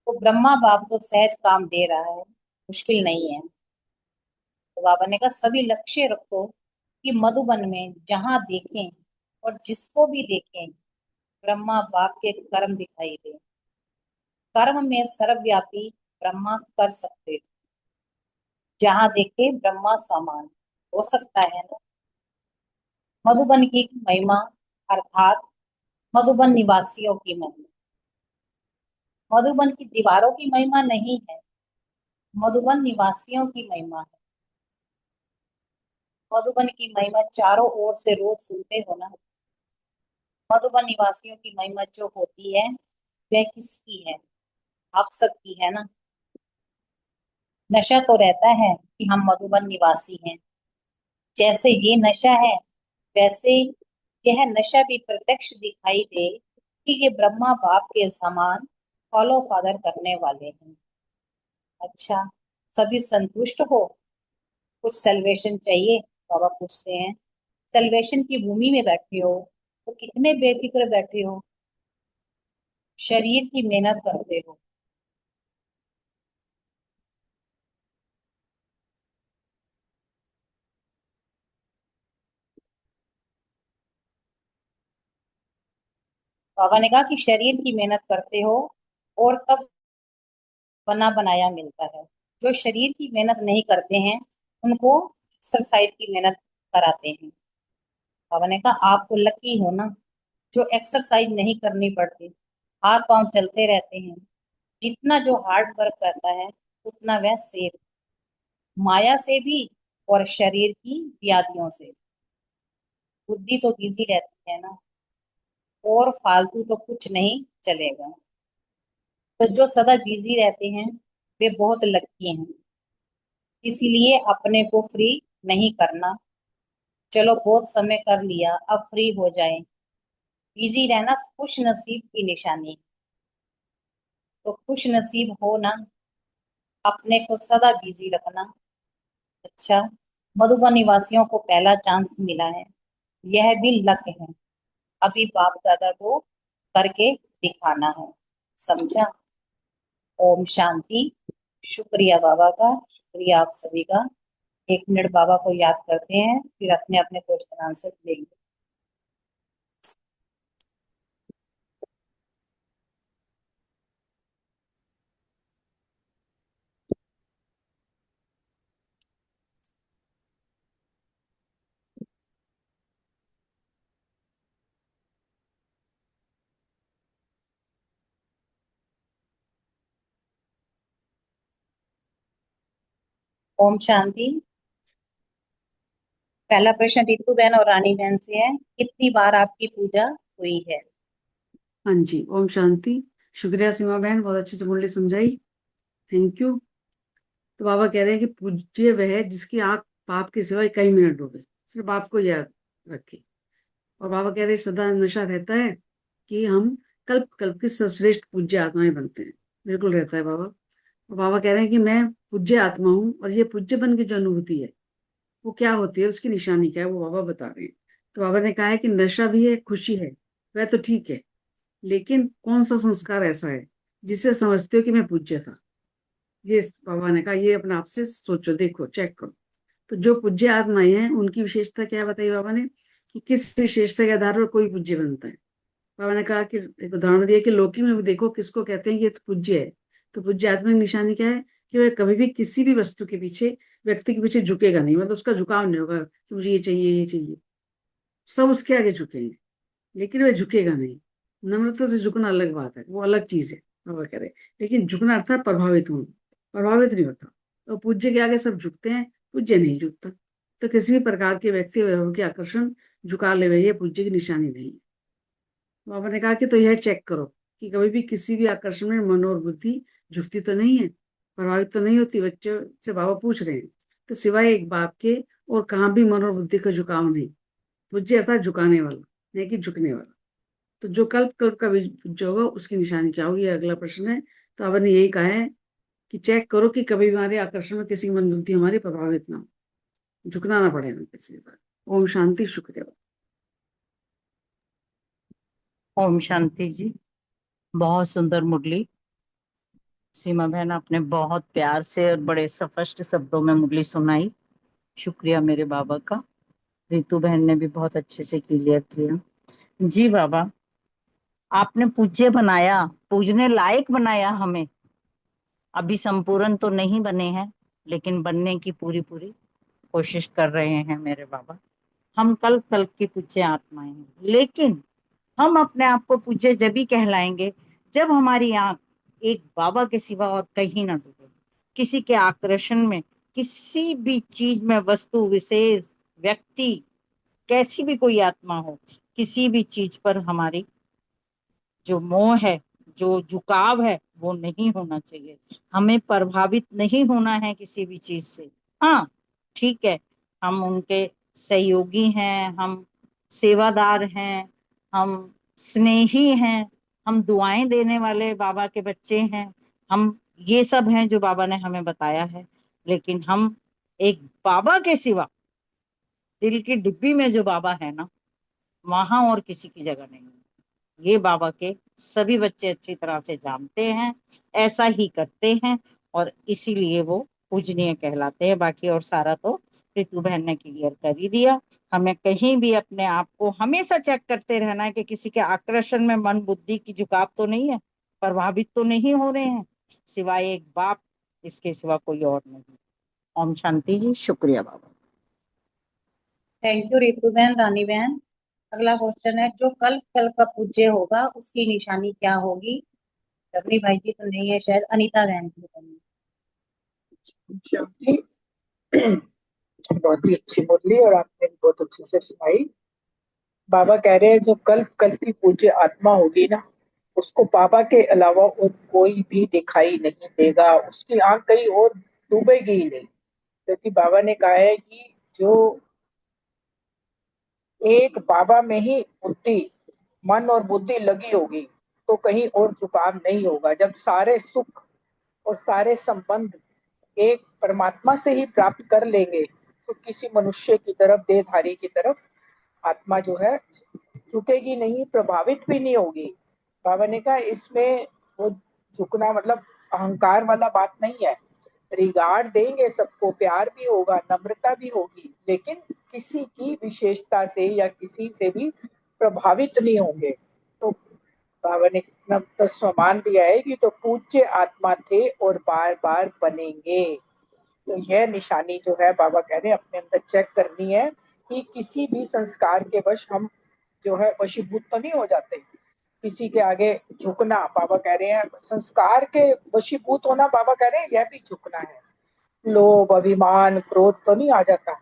तो ब्रह्मा बाप को सहज काम दे रहा है, मुश्किल नहीं है। तो बाबा ने कहा सभी लक्ष्य रखो कि मधुबन में जहां देखें और जिसको भी देखें ब्रह्मा बाप के कर्म दिखाई दे। कर्म में सर्वव्यापी ब्रह्मा कर सकते, जहां देखे ब्रह्मा समान हो सकता है ना। मधुबन की महिमा अर्थात मधुबन निवासियों की महिमा। मधुबन की दीवारों की महिमा नहीं है, मधुबन निवासियों की महिमा है। मधुबन की महिमा चारों ओर से रोज सुनते हो ना। मधुबन निवासियों की महिमा जो होती है वह किसकी है, आप सबकी है ना। नशा तो रहता है कि हम मधुबन निवासी हैं, जैसे ये नशा है वैसे यह नशा भी प्रत्यक्ष दिखाई दे कि ये ब्रह्मा बाप के समान फॉलो फादर करने वाले हैं। अच्छा, सभी संतुष्ट हो? कुछ सेलिब्रेशन चाहिए? बाबा पूछते हैं। सेलिब्रेशन की भूमि में बैठे हो तो कितने बेफिक्र बैठे हो, शरीर की मेहनत करते हो। बाबा ने कहा कि शरीर की मेहनत करते हो और तब बना बनाया मिलता है। जो शरीर की मेहनत नहीं करते हैं उनको एक्सरसाइज की मेहनत कराते हैं। बाबा ने कहा आपको लकी हो ना, जो एक्सरसाइज नहीं करनी पड़ती, हाथ पांव चलते रहते हैं। जितना जो हार्ड वर्क करता है उतना वह सेफ, माया से भी और शरीर की व्याधियों से। बुद्धि तो बिजी रहती है ना, और फालतू तो कुछ नहीं चलेगा। तो जो सदा बिजी रहते हैं वे बहुत लकी हैं। इसीलिए अपने को फ्री नहीं करना। चलो बहुत समय कर लिया, अब फ्री हो जाए। बिजी रहना खुश नसीब की निशानी है। तो खुश नसीब हो ना, अपने को सदा बिजी रखना। अच्छा, मधुबन निवासियों को पहला चांस मिला है, यह भी लक है। अभी बाप दादा को करके दिखाना है। समझा? ओम शांति। शुक्रिया बाबा का, शुक्रिया आप सभी का। 1 मिनट बाबा को याद करते हैं, फिर अपने अपने क्वेश्चन आंसर देंगे। ओम शांति। पहला प्रश्न रीतू बहन और रानी बहन से है, कितनी बार आपकी पूजा हुई है? हाँ जी, ओम शांति। शुक्रिया सीमा बहन, बहुत अच्छे से मुरली समझाई, थैंक यू। तो बाबा कह रहे हैं कि पूज्य वह है जिसकी आंख पाप के सिवाय कई मिनट डूबे, सिर्फ बाप को याद रखे। और बाबा कह रहे हैं सदा नशा रहता है कि हम कल्प कल्प की सर्वश्रेष्ठ पूज्य आत्माएं बनते हैं, बिल्कुल रहता है बाबा। और बाबा कह रहे हैं कि मैं पूज्य आत्मा हूँ, और ये पूज्य बन की जो अनुभूति है वो क्या होती है, उसकी निशानी क्या है, वो बाबा बता रहे हैं। तो बाबा ने कहा है कि नशा भी है, खुशी है, वह तो ठीक है, लेकिन कौन सा संस्कार ऐसा है जिससे समझते हो कि मैं पूज्य था। ये बाबा ने कहा ये अपने आप से सोचो, देखो, चेक करो। तो जो पूज्य आत्माएं हैं उनकी विशेषता क्या बताई बाबा ने, कि किस विशेषता के आधार पर कोई पूज्य बनता है। बाबा ने कहा कि एक उदाहरण दिया कि लौकी में भी देखो किसको कहते हैं कि ये तो पूज्य है। तो पूज्य आत्मा की निशानी क्या है, कि वह कभी भी किसी भी वस्तु के पीछे, व्यक्ति के पीछे झुकेगा नहीं, मतलब उसका झुकाव नहीं होगा कि मुझे ये चाहिए ये चाहिए, सब उसके आगे झुकेंगे, लेकिन वह झुकेगा नहीं। नम्रता से झुकना अलग बात है, वो अलग चीज है बाबा कह रहे। लेकिन झुकना अर्थात प्रभावित होना, प्रभावित नहीं होता। तो पूज्य के आगे सब झुकते हैं, पूज्य नहीं झुकता। तो किसी भी प्रकार के व्यक्ति वैभव के आकर्षण झुका ले ये पूज्य की निशानी नहीं है। बाबा ने कहा कि तो यह चेक करो कि कभी भी किसी भी आकर्षण में मन और बुद्धि झुकती तो नहीं है, प्रभावित तो नहीं होती। बच्चों से बाबा पूछ रहे हैं, तो सिवाय एक बाप के और कहाँ भी मन और बुद्धि का झुकाव नहीं। पूज्य अर्थात झुकाने वाला, नहीं कि झुकने वाला। तो जो कल्प कल्प का पूज्य होगा उसकी निशानी क्या होगी, अगला प्रश्न है। तो बाबा ने यही कहा है कि चेक करो कि कभी हमारे आकर्षण में किसी की मन बुद्धि हमारी प्रभावित ना हो, झुकना ना पड़े ना किसी के साथ। ओम शांति। शुक्रिया। ओम शांति जी। बहुत सुंदर मुरली सीमा बहन, आपने बहुत प्यार से और बड़े स्पष्ट शब्दों में मुरली सुनाई। शुक्रिया मेरे बाबा का। रितु बहन ने भी बहुत अच्छे से क्लियर किया। जी बाबा, आपने पूज्य बनाया, पूजने लायक बनाया हमें। अभी संपूर्ण तो नहीं बने हैं, लेकिन बनने की पूरी पूरी कोशिश कर रहे हैं मेरे बाबा। हम कल्प कल्प की पूज्य आत्माएं हैं, लेकिन हम अपने आप को पूज्य जब ही कहलाएंगे जब हमारी आंख एक बाबा के सिवा और कहीं ना डूबे। किसी के आकर्षण में, किसी भी चीज में, वस्तु विशेष, व्यक्ति, कैसी भी कोई आत्मा हो, किसी भी चीज पर हमारी जो मोह है, जो झुकाव है, वो नहीं होना चाहिए। हमें प्रभावित नहीं होना है किसी भी चीज से। हाँ, ठीक है, हम उनके सहयोगी हैं, हम सेवादार हैं, हम स्नेही हैं, हम दुआएं देने वाले बाबा के बच्चे हैं, हम ये सब हैं जो बाबा ने हमें बताया है। लेकिन हम एक बाबा के सिवा, दिल की डिब्बी में जो बाबा है ना, वहां और किसी की जगह नहीं है। ये बाबा के सभी बच्चे अच्छी तरह से जानते हैं, ऐसा ही करते हैं, और इसीलिए वो पूजनीय कहलाते हैं। बाकी और सारा तो रितु बहन ने क्लियर कर ही दिया। हमें कहीं भी अपने आप को हमेशा चेक करते रहना है कि किसी के आकर्षण में मन बुद्धि की झुकाव तो नहीं है, प्रभावित तो नहीं हो रहे हैं, सिवाय एक बाप, इसके सिवा कोई और नहीं। ओम शांति जी। शुक्रिया बाबा। थैंक यू रितु बहन, रानी बहन। अगला क्वेश्चन है, जो कल कल का पूज्य होगा उसकी निशानी क्या होगी? रवि भाई जी तो नहीं है शायद, अनीता बहन जी बताइए। शांति। बहुत ही अच्छी बोली और आपने भी बहुत अच्छे से सुनाई। बाबा कह रहे हैं जो कल कल की पूज्य आत्मा होगी ना, उसको बाबा के अलावा और कोई भी दिखाई नहीं देगा, उसकी आंख कहीं और डूबेगी ही नहीं। क्योंकि बाबा ने कहा है कि जो एक बाबा में ही बुद्धि, मन और बुद्धि लगी होगी तो कहीं और झुकाव नहीं होगा। जब सारे सुख और सारे संबंध एक परमात्मा से ही प्राप्त कर लेंगे तो किसी मनुष्य की तरफ, देहधारी की तरफ आत्मा जो है झुकेगी नहीं, प्रभावित भी नहीं होगी। बाबा ने कहा इसमें वो झुकना मतलब अहंकार वाला बात नहीं है। रिगार्ड देंगे सबको, प्यार भी होगा, नम्रता भी होगी, लेकिन किसी की विशेषता से या किसी से भी प्रभावित नहीं होंगे। तो बाबा ने इतना तो सम्मान दिया है कि तो पूज्य आत्मा थे और बार बार बनेंगे। तो यह निशानी जो है बाबा कह रहे हैं अपने अंदर चेक करनी है कि किसी भी संस्कार के वश हम जो है वशीभूत तो नहीं हो जाते। किसी के आगे झुकना, बाबा कह रहे हैं संस्कार के वशीभूत होना, बाबा कह रहे हैं यह भी झुकना है। लोभ, अभिमान, क्रोध तो नहीं आ जाता,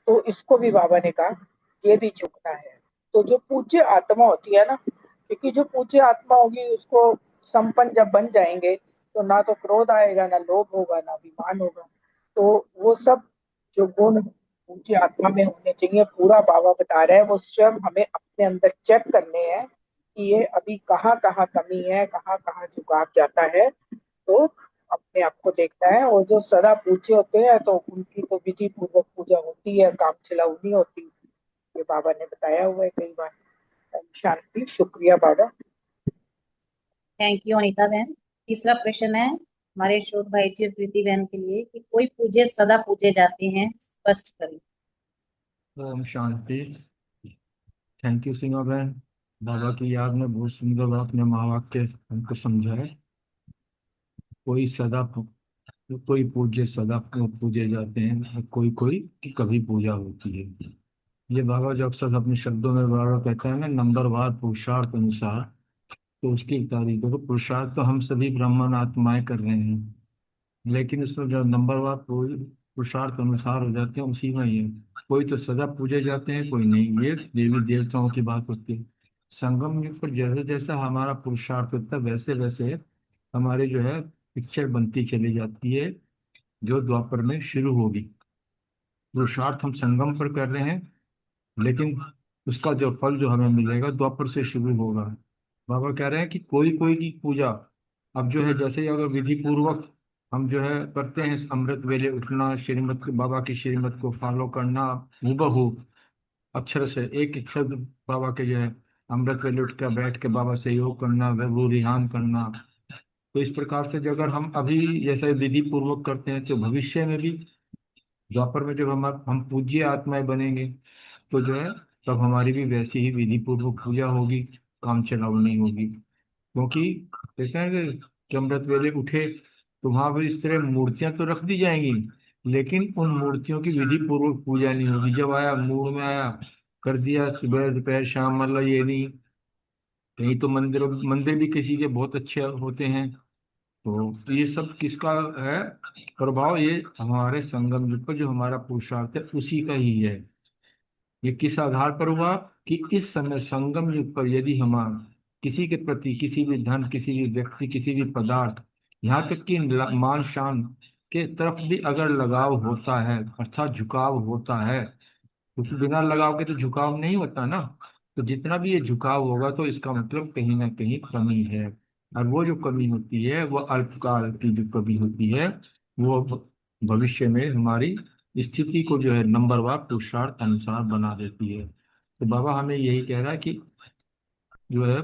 तो इसको भी बाबा ने कहा ये भी झुकना है। तो जो पूज्य आत्मा होती है ना, क्योंकि जो पूज्य आत्मा होगी उसको संपन्न जब बन जाएंगे तो ना तो क्रोध आएगा, ना लोभ होगा, ना अभिमान होगा। तो वो सब जो गुण पूज्य आत्मा में होने चाहिए, पूरा बाबा बता रहे हैं, वो स्वयं हमें अपने अंदर चेक करने हैं कि ये अभी कहाँ कहाँ कमी है, कहाँ कहाँ झुकाव जाता है। तो अपने आप को देखना है। और जो सदा पूज्य होते हैं तो उनकी तो विधि पूर्वक पूजा होती है, काम चलाऊ नहीं होती। ये बाबा ने बताया हुआ है कई बार। शांति। शुक्रिया बाबा। थैंक यू अनीता बहन। तीसरा प्रश्न है हमारे शोध भाई जी और प्रीति बहन के लिए कि कोई पूजे सदा पूजे जाते हैं, स्पष्ट करें। ओम शांति। थैंक यू सीमा बहन। बाबा की याद में बहुत सुंदर आपने महावाक्य हमको समझाया। कोई पूज्य सदा पूजे जाते हैं, कोई कोई की कभी पूजा होती है। ये बाबा जो अक्सर अपने शब्दों में बाबा कहते हैं ना, नंबरवार पुरुषार्थ अनुसार, तो उसकी तारीफ देखो। पुरुषार्थ तो हम सभी ब्राह्मण आत्माएं कर रहे हैं, लेकिन उसमें जो नंबरवार पुरुषार्थ अनुसार हो जाते हैं उसी में ही है। कोई तो सदा पूजे जाते हैं, कोई नहीं। ये देवी देवताओं की बात होती है। संगम युग पर जैसे जैसा हमारा पुरुषार्थ होता है वैसे वैसे हमारी जो है पिक्चर बनती चली जाती है, जो द्वापर में शुरू होगी। पुरुषार्थ हम संगम पर कर रहे हैं, लेकिन उसका जो फल जो हमें मिलेगा द्वापर से शुरू होगा। बाबा कह रहे हैं कि कोई कोई की पूजा अब जो है, जैसे अगर विधि पूर्वक हम जो है करते हैं, अमृत वेले उठना, श्रीमत बाबा की श्रीमत को फॉलो करना, हूबहू अक्षर से एक एक शब्द बाबा के जो है, अमृत वेले उठ कर बैठ के बाबा से योग करना, वैभव रिहान करना। तो इस प्रकार से जो अगर हम अभी जैसे विधि पूर्वक करते हैं तो भविष्य में भी द्वापर में जब हम पूज्य आत्माएं बनेंगे तो जो है तब हमारी भी वैसी ही विधि पूर्वक पूजा होगी, काम चलाव नहीं होगी। क्योंकि देखते हैं कि अमृत वेले उठे तो वहां पर इस तरह मूर्तियां तो रख दी जाएंगी, लेकिन उन मूर्तियों की विधि पूर्वक पूजा नहीं होगी। जब आया मूड में आया, कर दिया, सुबह दोपहर शाम, मतलब ये नहीं। कहीं तो मंदिर मंदिर भी किसी के बहुत अच्छे होते हैं। तो ये सब किसका है प्रभाव? ये हमारे संगम युग पर जो हमारा पुरुषार्थ है उसी का ही है। ये किस आधार पर हुआ कि इस समय संगम युग पर यदि हम किसी के प्रति, किसी भी धन, किसी भी व्यक्ति, किसी भी पदार्थ, यहाँ तक कि मान शान के तरफ भी अगर लगाव होता है, अर्थात झुकाव होता है, क्योंकि बिना लगाव के तो झुकाव नहीं होता ना, तो जितना भी ये झुकाव होगा तो इसका मतलब कहीं ना कहीं कमी है। और वो जो कमी होती है वो अल्पकाल की जो कमी होती है, वो भविष्य में हमारी स्थिति को जो है नंबरवार पुरुषार्थ अनुसार बना देती है। तो बाबा हमें यही कह रहा है कि जो है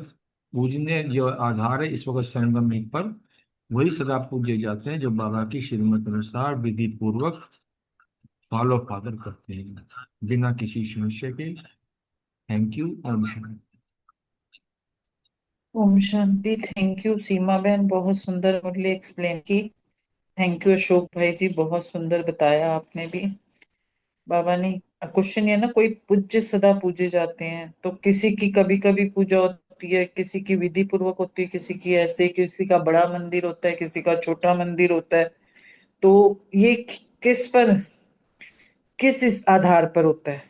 पूजने जो आधार है इस वक्त संगम युग पर, वही सदा पूजे जाते हैं जो बाबा की श्रीमत अनुसार विधि पूर्वक फॉलो फादर करते हैं बिना किसी समस्या के। Thank you. ओम शांति। ओम शांति। थैंक यू सीमा बहन, बहुत सुंदर मुरली एक्सप्लेन की। थैंक यू अशोक भाई जी, बहुत सुंदर बताया आपने भी। बाबा ने क्वेश्चन ये ना, कोई पूज्य सदा पूजे जाते हैं, तो किसी की कभी कभी पूजा होती है, किसी की विधि पूर्वक होती है, किसी की ऐसे, किसी का बड़ा मंदिर होता है, किसी का छोटा मंदिर होता है। तो ये किस पर, किस इस आधार पर होता है?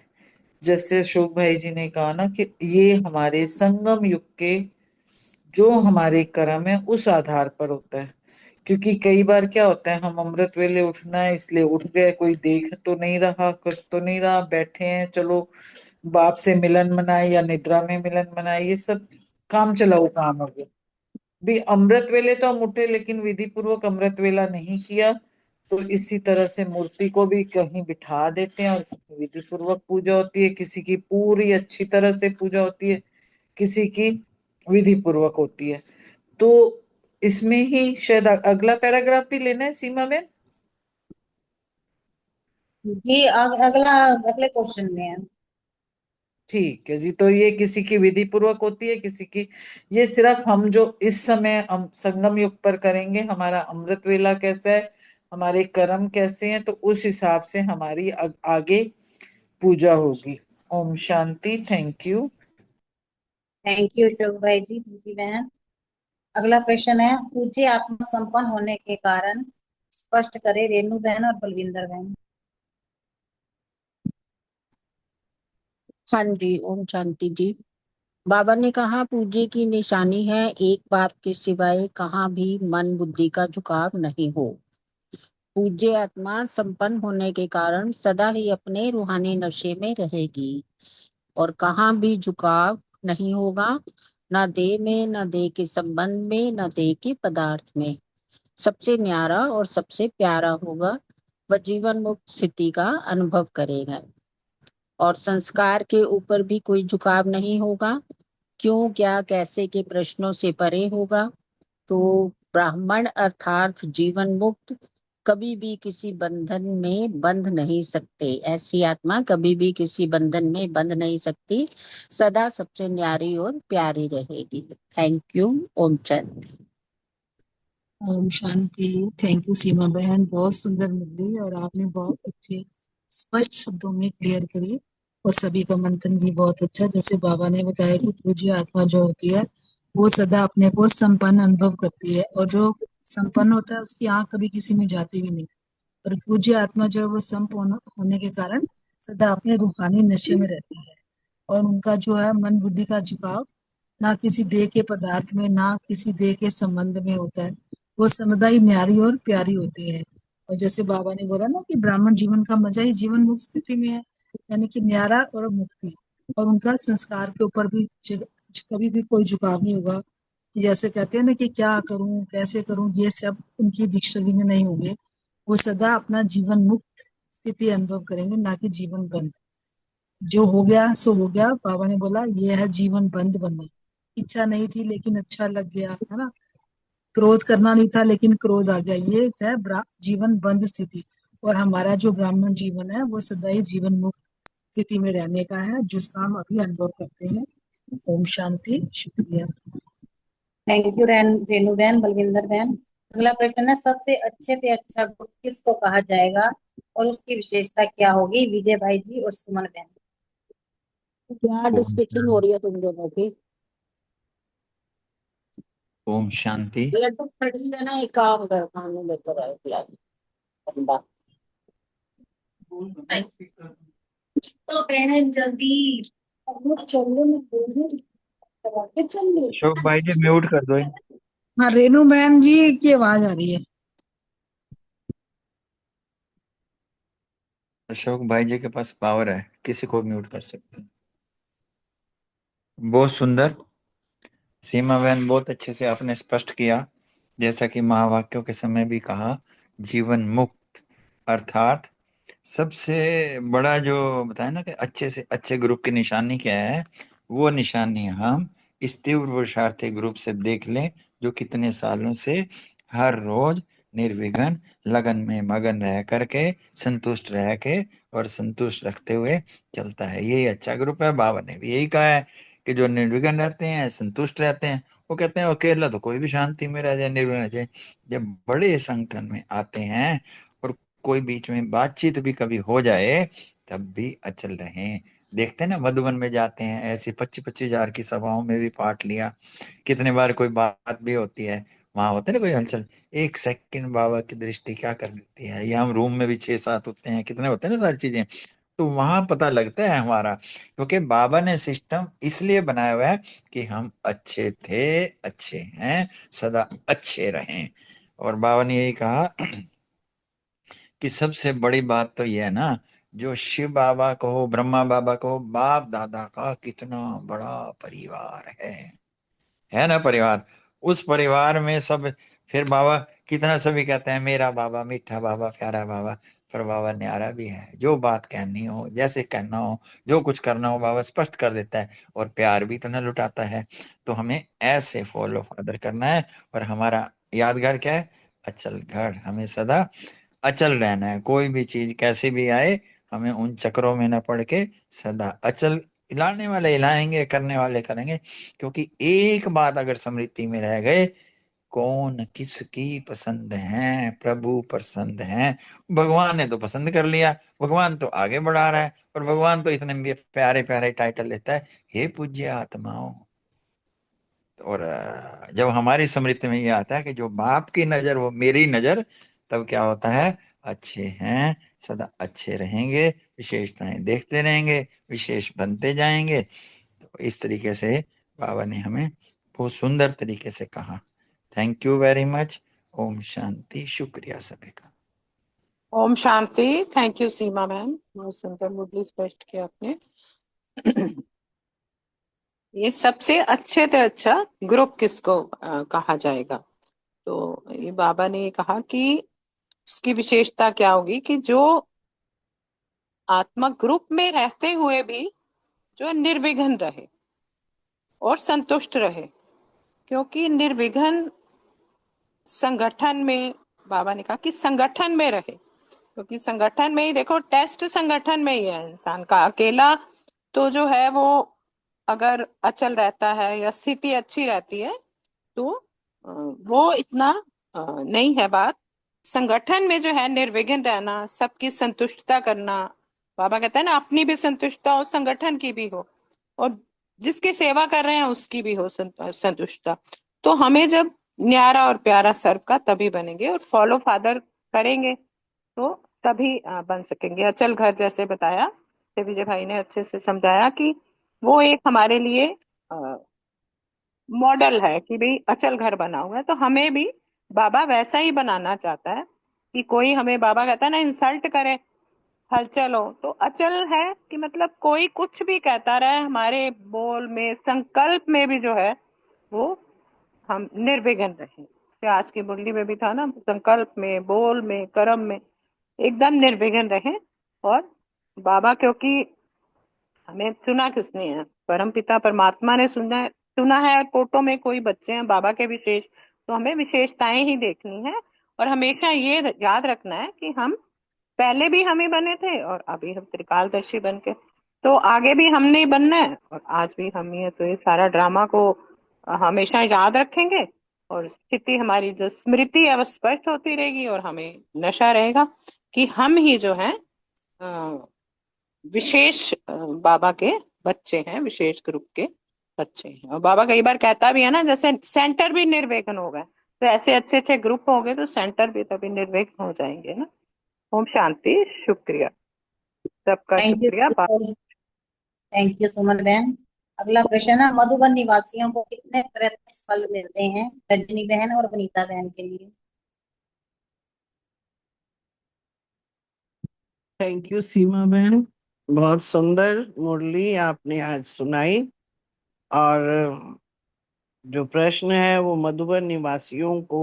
जैसे अशोक भाई जी ने कहा ना कि ये हमारे संगम युग के जो हमारे कर्म है उस आधार पर होता है। क्योंकि कई बार क्या होता है, हम अमृत वेले उठना है इसलिए उठ गए, कोई देख तो नहीं रहा, कुछ तो नहीं रहा, बैठे हैं, चलो बाप से मिलन मनाए या निद्रा में मिलन मनाए, ये सब काम चलाऊ काम हो गया। भी अमृत वेले तो हम उठे लेकिन विधि पूर्वक अमृत वेला नहीं किया। तो इसी तरह से मूर्ति को भी कहीं बिठा देते हैं और विधि पूर्वक पूजा होती है, किसी की पूरी अच्छी तरह से पूजा होती है, किसी की विधि पूर्वक होती है। तो इसमें ही शायद अगला पैराग्राफ भी लेना है सीमा में। जी अगला अगले क्वेश्चन में है। ठीक है जी, तो ये किसी की विधि पूर्वक होती है, किसी की, ये सिर्फ हम जो इस समय हम संगम युग पर करेंगे, हमारा अमृत वेला कैसा है, हमारे कर्म कैसे हैं, तो उस हिसाब से हमारी आगे पूजा होगी। ओम शांति। Thank you. Thank you Ashok भाई जी, प्रीति बहन। अगला प्रश्न है, पूज्य आत्मा संपन्न होने के कारण स्पष्ट करे रेणु बहन और बलविंदर बहन। हाँ जी, ओम शांति जी। बाबा ने कहा पूज्य की निशानी है एक बात के सिवाय कहाँ भी मन बुद्धि का झुकाव नहीं हो। पूज्य आत्मा संपन्न होने के कारण सदा ही अपने रूहानी नशे में रहेगी और कहाँ भी झुकाव नहीं होगा, न देह में, न देह के संबंध में, न देह के पदार्थ में। सबसे न्यारा और सबसे प्यारा होगा, वह जीवन मुक्त स्थिति का अनुभव करेगा और संस्कार के ऊपर भी कोई झुकाव नहीं होगा। क्यों, क्या, कैसे के प्रश्नों से परे होगा। तो ब्राह्मण अर्थात जीवन मुक्त कभी भी किसी बंधन में बंध नहीं सकते। ऐसी आत्मा कभी भी किसी बंधन में बंध नहीं सकती, सदा सबसे न्यारी और प्यारी रहेगी। Thank you. ओम शांति। ओम शांति। थैंक यू सीमा बहन, बहुत सुंदर मुरली और आपने बहुत अच्छे स्पष्ट शब्दों में क्लियर करी और सभी का मंथन भी बहुत अच्छा। जैसे बाबा ने बताया कि पूज्य आत्मा जो होती है वो सदा अपने को संपन्न अनुभव करती है और जो संपन्न होता है उसकी आंख कभी किसी में जाती भी नहीं। और पूज्य आत्मा जो है वो संपन्न होने के कारण सदा अपने रूहानी नशे में रहती है और उनका जो है मन बुद्धि का झुकाव ना किसी देह के पदार्थ में, ना किसी देह के संबंध में होता है। वो समुदाय न्यारी और प्यारी होती है। और जैसे बाबा ने बोला ना कि ब्राह्मण जीवन का मजा ही जीवन मुक्त स्थिति में है, यानी कि न्यारा और मुक्ति। और उनका संस्कार के ऊपर भी कभी भी कोई झुकाव नहीं होगा। जैसे कहते हैं ना कि क्या करूं, कैसे करूं, ये सब उनकी डिक्शनरी में नहीं होंगे। वो सदा अपना जीवन मुक्त स्थिति अनुभव करेंगे, ना कि जीवन बंद। जो हो गया सो हो गया। बाबा ने बोला ये है जीवन बंद बनना। इच्छा नहीं थी लेकिन अच्छा लग गया, है ना। क्रोध करना नहीं था लेकिन क्रोध आ गया, ये है जीवन बंद स्थिति। और हमारा जो ब्राह्मण जीवन है वो सदा ही जीवन मुक्त स्थिति में रहने का है, जिसका हम अभी अनुभव करते हैं। ओम शांति। शुक्रिया। थैंक यू रेणु बहन, बलविंदर बहन। अगला प्रश्न है, सबसे अच्छे से अच्छा गुरु किसको कहा जाएगा और उसकी विशेषता क्या होगी? विजय भाई जी और सुमन बहन। क्या डिस्कशन हो रही है तुम दोनों की? ओम शांति। लड्डू खड़ी है ना, एक काम कर खाने लेकर आए प्याज ठंडा। तो बहन जल्दी चलो, मैं बोल रही हूँ। अशोक भाई जी म्यूट कर दो। हाँ, रेनू बहन जी की आवाज आ रही है। अशोक भाई जी के पास पावर है, किसी को म्यूट कर सकते हैं। बहुत सुंदर सीमा बहन, बहुत अच्छे से आपने स्पष्ट किया। जैसा कि महावाक्यों के समय भी कहा, जीवन मुक्त अर्थात सबसे बड़ा जो बताया ना कि अच्छे से अच्छे ग्रुप की निशानी क्या है, वो निशानी हम इस तीव्र पुरुषार्थी ग्रुप से देख लें, जो कितने सालों से हर रोज निर्विघ्न लगन में मगन रह करके संतुष्ट रह के और संतुष्ट रखते हुए चलता है। यही अच्छा ग्रुप है। बाबा ने भी यही कहा है कि जो निर्विघ्न रहते हैं, संतुष्ट रहते हैं, वो कहते हैं अकेला तो कोई भी शांति में रह जाए, निर्विघ्न रह जाए। जब बड़े संगठन में आते हैं और कोई बीच में बातचीत भी कभी हो जाए, तब भी अचल रहें। देखते हैं ना, मधुबन में जाते हैं, ऐसी 25-25 हजार की सभाओं में भी पार्ट लिया। कितने बार कोई बात भी होती है, वहां होते ना कोई हलचल, 1 सेकंड बाबा की दृष्टि क्या कर देती है। ये हम रूम में भी 6-7 होते हैं, कितने होते हैं ना सारी चीजें, तो वहां पता लगता है हमारा। क्योंकि बाबा ने सिस्टम इसलिए बनाया हुआ है कि हम अच्छे थे, अच्छे हैं, सदा अच्छे रहें। और बाबा ने यही कहा कि सबसे बड़ी बात तो यह है ना, जो शिव बाबा को हो, ब्रह्मा बाबा को हो, बाप दादा का कितना बड़ा परिवार है ना परिवार। उस परिवार में सब, फिर बाबा कितना सभी कहते हैं मेरा बाबा मीठा बाबा प्यारा बाबा, पर बाबा न्यारा भी है। जो बात कहनी हो, जैसे कहना हो, जो कुछ करना हो, बाबा स्पष्ट कर देता है और प्यार भी इतना लुटाता है। तो हमें ऐसे फॉलो फादर करना है। और हमारा यादगार क्या है, अचल गढ़। हमें सदा अचल रहना है, कोई भी चीज कैसे भी आए, हमें उन चक्रों में न पड़ के सदा अचल, हिलाने वाले हिलाएंगे, करने वाले करेंगे। क्योंकि एक बात अगर स्मृति में रह गए, कौन किसकी पसंद है, प्रभु पसंद है। भगवान ने तो पसंद कर लिया, भगवान तो आगे बढ़ा रहा है, और भगवान तो इतने प्यारे प्यारे टाइटल देता है, हे पूज्य आत्माओं। और जब हमारी स्मृति में ये आता है कि जो बाप की नजर वो मेरी नजर, तब क्या होता है, अच्छे हैं, सदा अच्छे रहेंगे, विशेषताएं देखते रहेंगे, विशेष बनते जाएंगे। तो इस तरीके से बाबा ने हमें बहुत सुंदर तरीके से कहा। Thank you very much. ओम शांति। शुक्रिया सभी का। ओम शांति। थैंक यू सीमा बहन, बहुत सुंदर मुरली स्पष्ट किया आपने। ये सबसे अच्छे से अच्छा ग्रुप किसको कहा जाएगा, तो ये बाबा ने कहा कि उसकी विशेषता क्या होगी कि जो आत्मा ग्रुप में रहते हुए भी जो निर्विघ्न रहे और संतुष्ट रहे। क्योंकि निर्विघ्न संगठन में, बाबा ने कहा कि संगठन में रहे, क्योंकि संगठन में ही देखो, टेस्ट संगठन में ही है इंसान का। अकेला तो जो है वो अगर अचल रहता है या स्थिति अच्छी रहती है तो वो इतना नहीं है बात। संगठन में जो है निर्विघ्न रहना, सबकी संतुष्टता करना, बाबा कहते हैं ना, अपनी भी संतुष्टता हो, संगठन की भी हो, और जिसकी सेवा कर रहे हैं उसकी भी हो संतुष्टता। तो हमें जब न्यारा और प्यारा सर्व का तभी बनेंगे, और फॉलो फादर करेंगे तो तभी बन सकेंगे। अचल घर जैसे बताया विजय भाई ने, अच्छे से समझाया कि वो एक हमारे लिए मॉडल है कि भाई अचल घर बना हुआ है, तो हमें भी बाबा वैसा ही बनाना चाहता है कि कोई हमें, बाबा कहता है ना, इंसल्ट करे, हलचल हो, तो अचल है कि मतलब कोई कुछ भी कहता रहे, हमारे बोल में, संकल्प में भी जो है वो हम निर्विघ्न रहें। तो आज की मुरली में भी था ना, संकल्प में, बोल में, कर्म में एकदम निर्विघ्न रहें। और बाबा, क्योंकि हमें चुना किसने है, परम पिता परमात्मा ने चुना है। कोटों में कोई बच्चे हैं बाबा के विशेष, तो हमें विशेषताएं ही देखनी है। और हमेशा ये याद रखना है कि हम पहले भी हम ही बने थे और अभी हम त्रिकालदर्शी बन के, तो आगे भी हमने ही बनना है, और आज भी हम ही है। तो ये सारा ड्रामा को हमेशा याद रखेंगे, और स्थिति हमारी जो स्मृति है वो स्पष्ट होती रहेगी, और हमें नशा रहेगा कि हम ही जो है विशेष बाबा के बच्चे हैं, विशेष ग्रुप के बच्चे हैं। और बाबा कई बार कहता भी है ना, जैसे सेंटर भी निर्विघ्न हो गए, तो ऐसे अच्छे अच्छे ग्रुप हो गए तो सेंटर भी तभी निर्विघ्न हो जाएंगे ना। ओम शांति। शुक्रिया सबका, थैंक यू। शुक्रिया। थैंक यू सुमन बहन। अगला प्रश्न है, मधुबन निवासियों को कितने प्रत्यक्ष फल मिलते हैं? रजनी बहन और वनीता बहन के लिए। थैंक यू सीमा बहन, बहुत सुंदर मुरली आपने आज सुनाई। और जो प्रश्न है वो मधुबन निवासियों को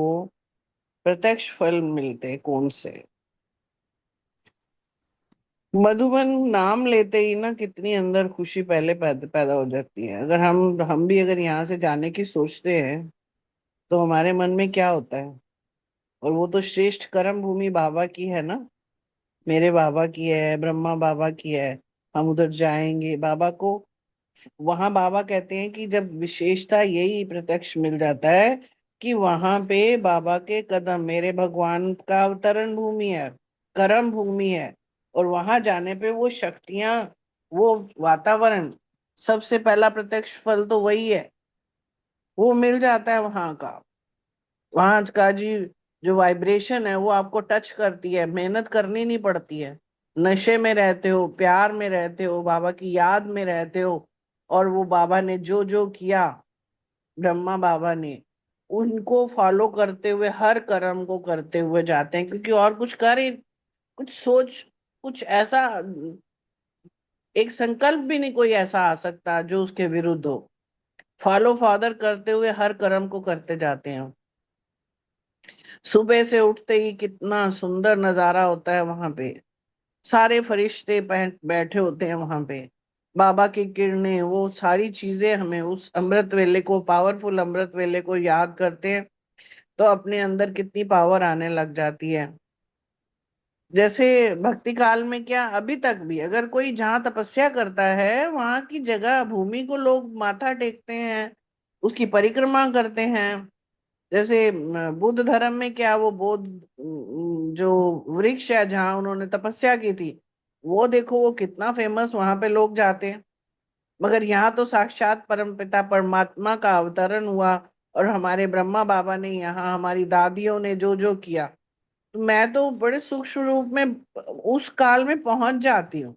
प्रत्यक्ष फल मिलते कौन से। मधुबन नाम लेते ही ना कितनी अंदर खुशी पहले पैदा हो जाती है। अगर हम भी अगर यहाँ से जाने की सोचते हैं तो हमारे मन में क्या होता है। और वो तो श्रेष्ठ कर्म भूमि बाबा की है ना, मेरे बाबा की है, ब्रह्मा बाबा की है। हम उधर जाएंगे बाबा को, वहां बाबा कहते हैं कि जब विशेषता यही प्रत्यक्ष मिल जाता है कि वहां पे बाबा के कदम, मेरे भगवान का अवतरण भूमि है, कर्म भूमि है। और वहां जाने पे वो शक्तियां, वो वातावरण, सबसे पहला प्रत्यक्ष फल तो वही है, वो मिल जाता है वहां का। वहां का जी जो वाइब्रेशन है वो आपको टच करती है, मेहनत करनी नहीं पड़ती है। नशे में रहते हो, प्यार में रहते हो, बाबा की याद में रहते हो। और वो बाबा ने जो जो किया, ब्रह्मा बाबा ने, उनको फॉलो करते हुए, हर कर्म को करते हुए जाते हैं। क्योंकि और कुछ कर ही, कुछ सोच, कुछ ऐसा एक संकल्प भी नहीं कोई ऐसा आ सकता जो उसके विरुद्ध हो। फॉलो फादर करते हुए हर कर्म को करते जाते हैं। सुबह से उठते ही कितना सुंदर नजारा होता है वहां पे, सारे फरिश्ते बैठे होते हैं वहां पे। बाबा की किरणें, वो सारी चीजें हमें उस अमृत वेले को, पावरफुल अमृत वेले को याद करते हैं तो अपने अंदर कितनी पावर आने लग जाती है। जैसे भक्ति काल में क्या, अभी तक भी अगर कोई जहाँ तपस्या करता है वहां की जगह भूमि को लोग माथा टेकते हैं, उसकी परिक्रमा करते हैं। जैसे बुद्ध धर्म में क्या, वो बोध जो वृक्ष है जहाँ उन्होंने तपस्या की थी, वो देखो वो कितना फेमस, वहां पे लोग जाते हैं। मगर यहाँ तो साक्षात परमपिता परमात्मा का अवतरण हुआ। और हमारे ब्रह्मा बाबा ने यहाँ, हमारी दादियों ने जो जो किया, तो मैं तो बड़े सूक्ष्म रूप में उस काल में पहुंच जाती हूँ।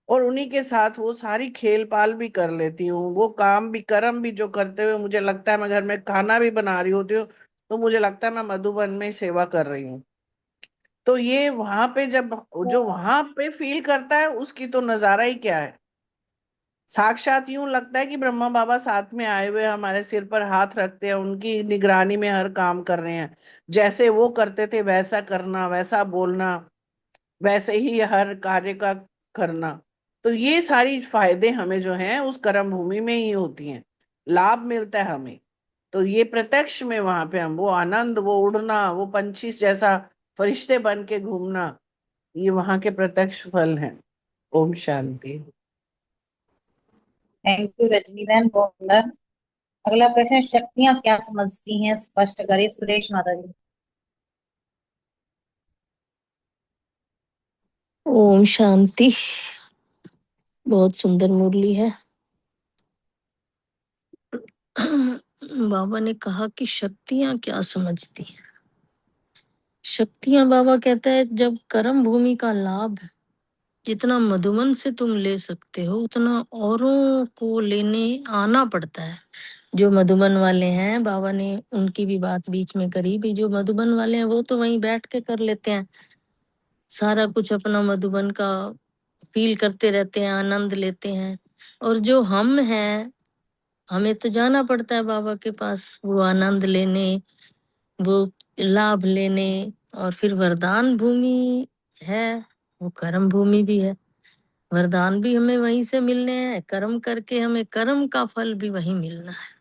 और उन्हीं के साथ वो सारी खेल पाल भी कर लेती हूँ, वो काम भी, कर्म भी जो करते हुए मुझे लगता है, मैं घर में खाना भी बना रही होती हूँ तो मुझे लगता है मैं मधुबन में सेवा कर रही हूँ। तो ये वहां पे जब, जो वहां पे फील करता है उसकी तो नजारा ही क्या है। साक्षात यूं लगता है कि ब्रह्मा बाबा साथ में आए हुए हमारे सिर पर हाथ रखते हैं, उनकी निगरानी में हर काम कर रहे हैं। जैसे वो करते थे वैसा करना, वैसा बोलना, वैसे ही हर कार्य का करना। तो ये सारी फायदे हमें जो हैं उस कर्म भूमि में ही होती हैं, लाभ मिलता है हमें। तो ये प्रत्यक्ष में वहां पे हम वो आनंद, वो उड़ना, वो पंछी जैसा फरिश्ते बन के घूमना, ये वहां के प्रत्यक्ष फल हैं। ओम शांति। थैंक यू रजनी बहन, बहुत सुंदर। अगला प्रश्न, शक्तियां क्या समझती हैं, स्पष्ट करिए। सुरेश माता जी। ओम शांति। बहुत सुंदर मुरली है। बाबा ने कहा कि शक्तियां क्या समझती हैं। शक्तियां, बाबा कहता है, जब कर्म भूमि का लाभ जितना मधुबन से तुम ले सकते हो उतना औरों को लेने आना पड़ता है। जो मधुबन वाले हैं, बाबा ने उनकी भी बात बीच में करी भी, जो मधुबन वाले हैं वो तो वहीं बैठ के कर लेते हैं, सारा कुछ अपना मधुबन का फील करते रहते हैं, आनंद लेते हैं। और जो हम हैं, हमें तो जाना पड़ता है बाबा के पास, वो आनंद लेने, वो लाभ लेने। और फिर वरदान भूमि है, वो कर्म भूमि भी है। वरदान भी हमें वहीं से मिलने हैं, कर्म करके हमें कर्म का फल भी वहीं मिलना है।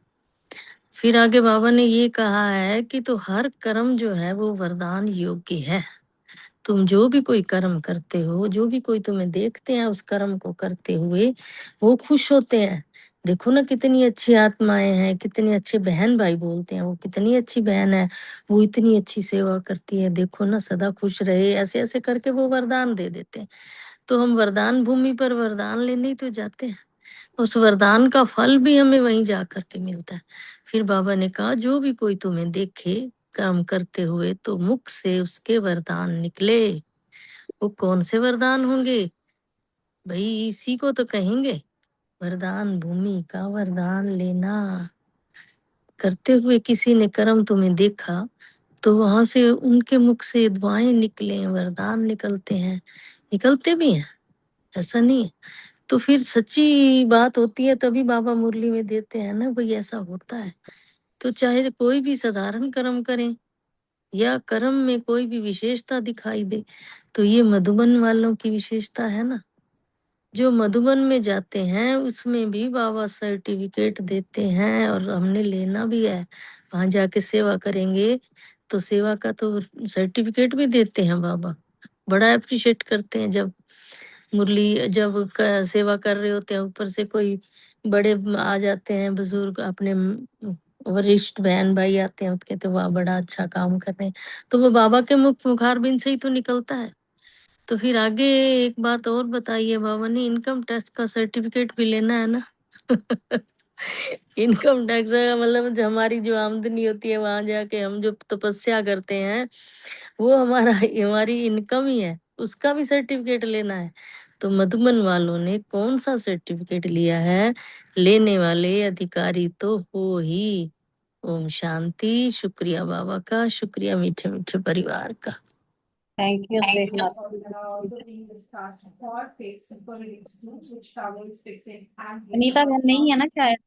फिर आगे बाबा ने ये कहा है कि तो हर कर्म जो है वो वरदान योग्य है। तुम जो भी कोई कर्म करते हो, जो भी कोई तुम्हें देखते हैं उस कर्म को करते हुए, वो खुश होते हैं। देखो ना कितनी अच्छी आत्माएं हैं, कितने अच्छे बहन भाई बोलते हैं, वो कितनी अच्छी बहन है, वो इतनी अच्छी सेवा करती है, देखो ना सदा खुश रहे, ऐसे ऐसे करके वो वरदान दे देते हैं। तो हम वरदान भूमि पर वरदान लेने ही तो जाते हैं, उस वरदान का फल भी हमें वहीं जा करके मिलता है। फिर बाबा ने कहा, जो भी कोई तुम्हें देखे काम करते हुए तो मुख से उसके वरदान निकले। वो कौन से वरदान होंगे भाई, इसी को तो कहेंगे। वरदान भूमि का वरदान लेना। करते हुए किसी ने कर्म तुम्हें देखा तो वहां से उनके मुख से दुआएं निकले, वरदान निकलते हैं, निकलते भी हैं, ऐसा नहीं है। तो फिर सच्ची बात होती है तभी बाबा मुरली में देते हैं ना, भाई ऐसा होता है। तो चाहे कोई भी साधारण कर्म करें या कर्म में कोई भी विशेषता दिखाई दे, तो ये मधुबन वालों की विशेषता है ना। जो मधुबन में जाते हैं उसमें भी बाबा सर्टिफिकेट देते हैं और हमने लेना भी है। वहां जाके सेवा करेंगे तो सेवा का तो सर्टिफिकेट भी देते हैं बाबा। बड़ा अप्रिशिएट करते हैं जब मुरली सेवा कर रहे होते हैं, ऊपर से कोई बड़े आ जाते हैं, बुजुर्ग अपने वरिष्ठ बहन भाई आते हैं, उसके तो वाह बड़ा अच्छा काम कर रहे हैं। तो वो बाबा के मुखारबिंद से ही तो निकलता है। तो फिर आगे एक बात और बताइए बाबा ने, इनकम टैक्स का सर्टिफिकेट भी लेना है ना। इनकम टैक्स का मतलब जो हमारी जो आमदनी होती है वहां जाके हम जो तपस्या करते हैं वो हमारी इनकम ही है, उसका भी सर्टिफिकेट लेना है। तो मधुबन वालों ने कौन सा सर्टिफिकेट लिया है? लेने वाले अधिकारी तो हो ही। ओम शांति। शुक्रिया बाबा का, शुक्रिया मीठे मीठे परिवार का। Thank you Thank Suresh you. माता। Also being discussed for phase superlates 2, which covers fixing and Anita बहन नहीं है ना शायद।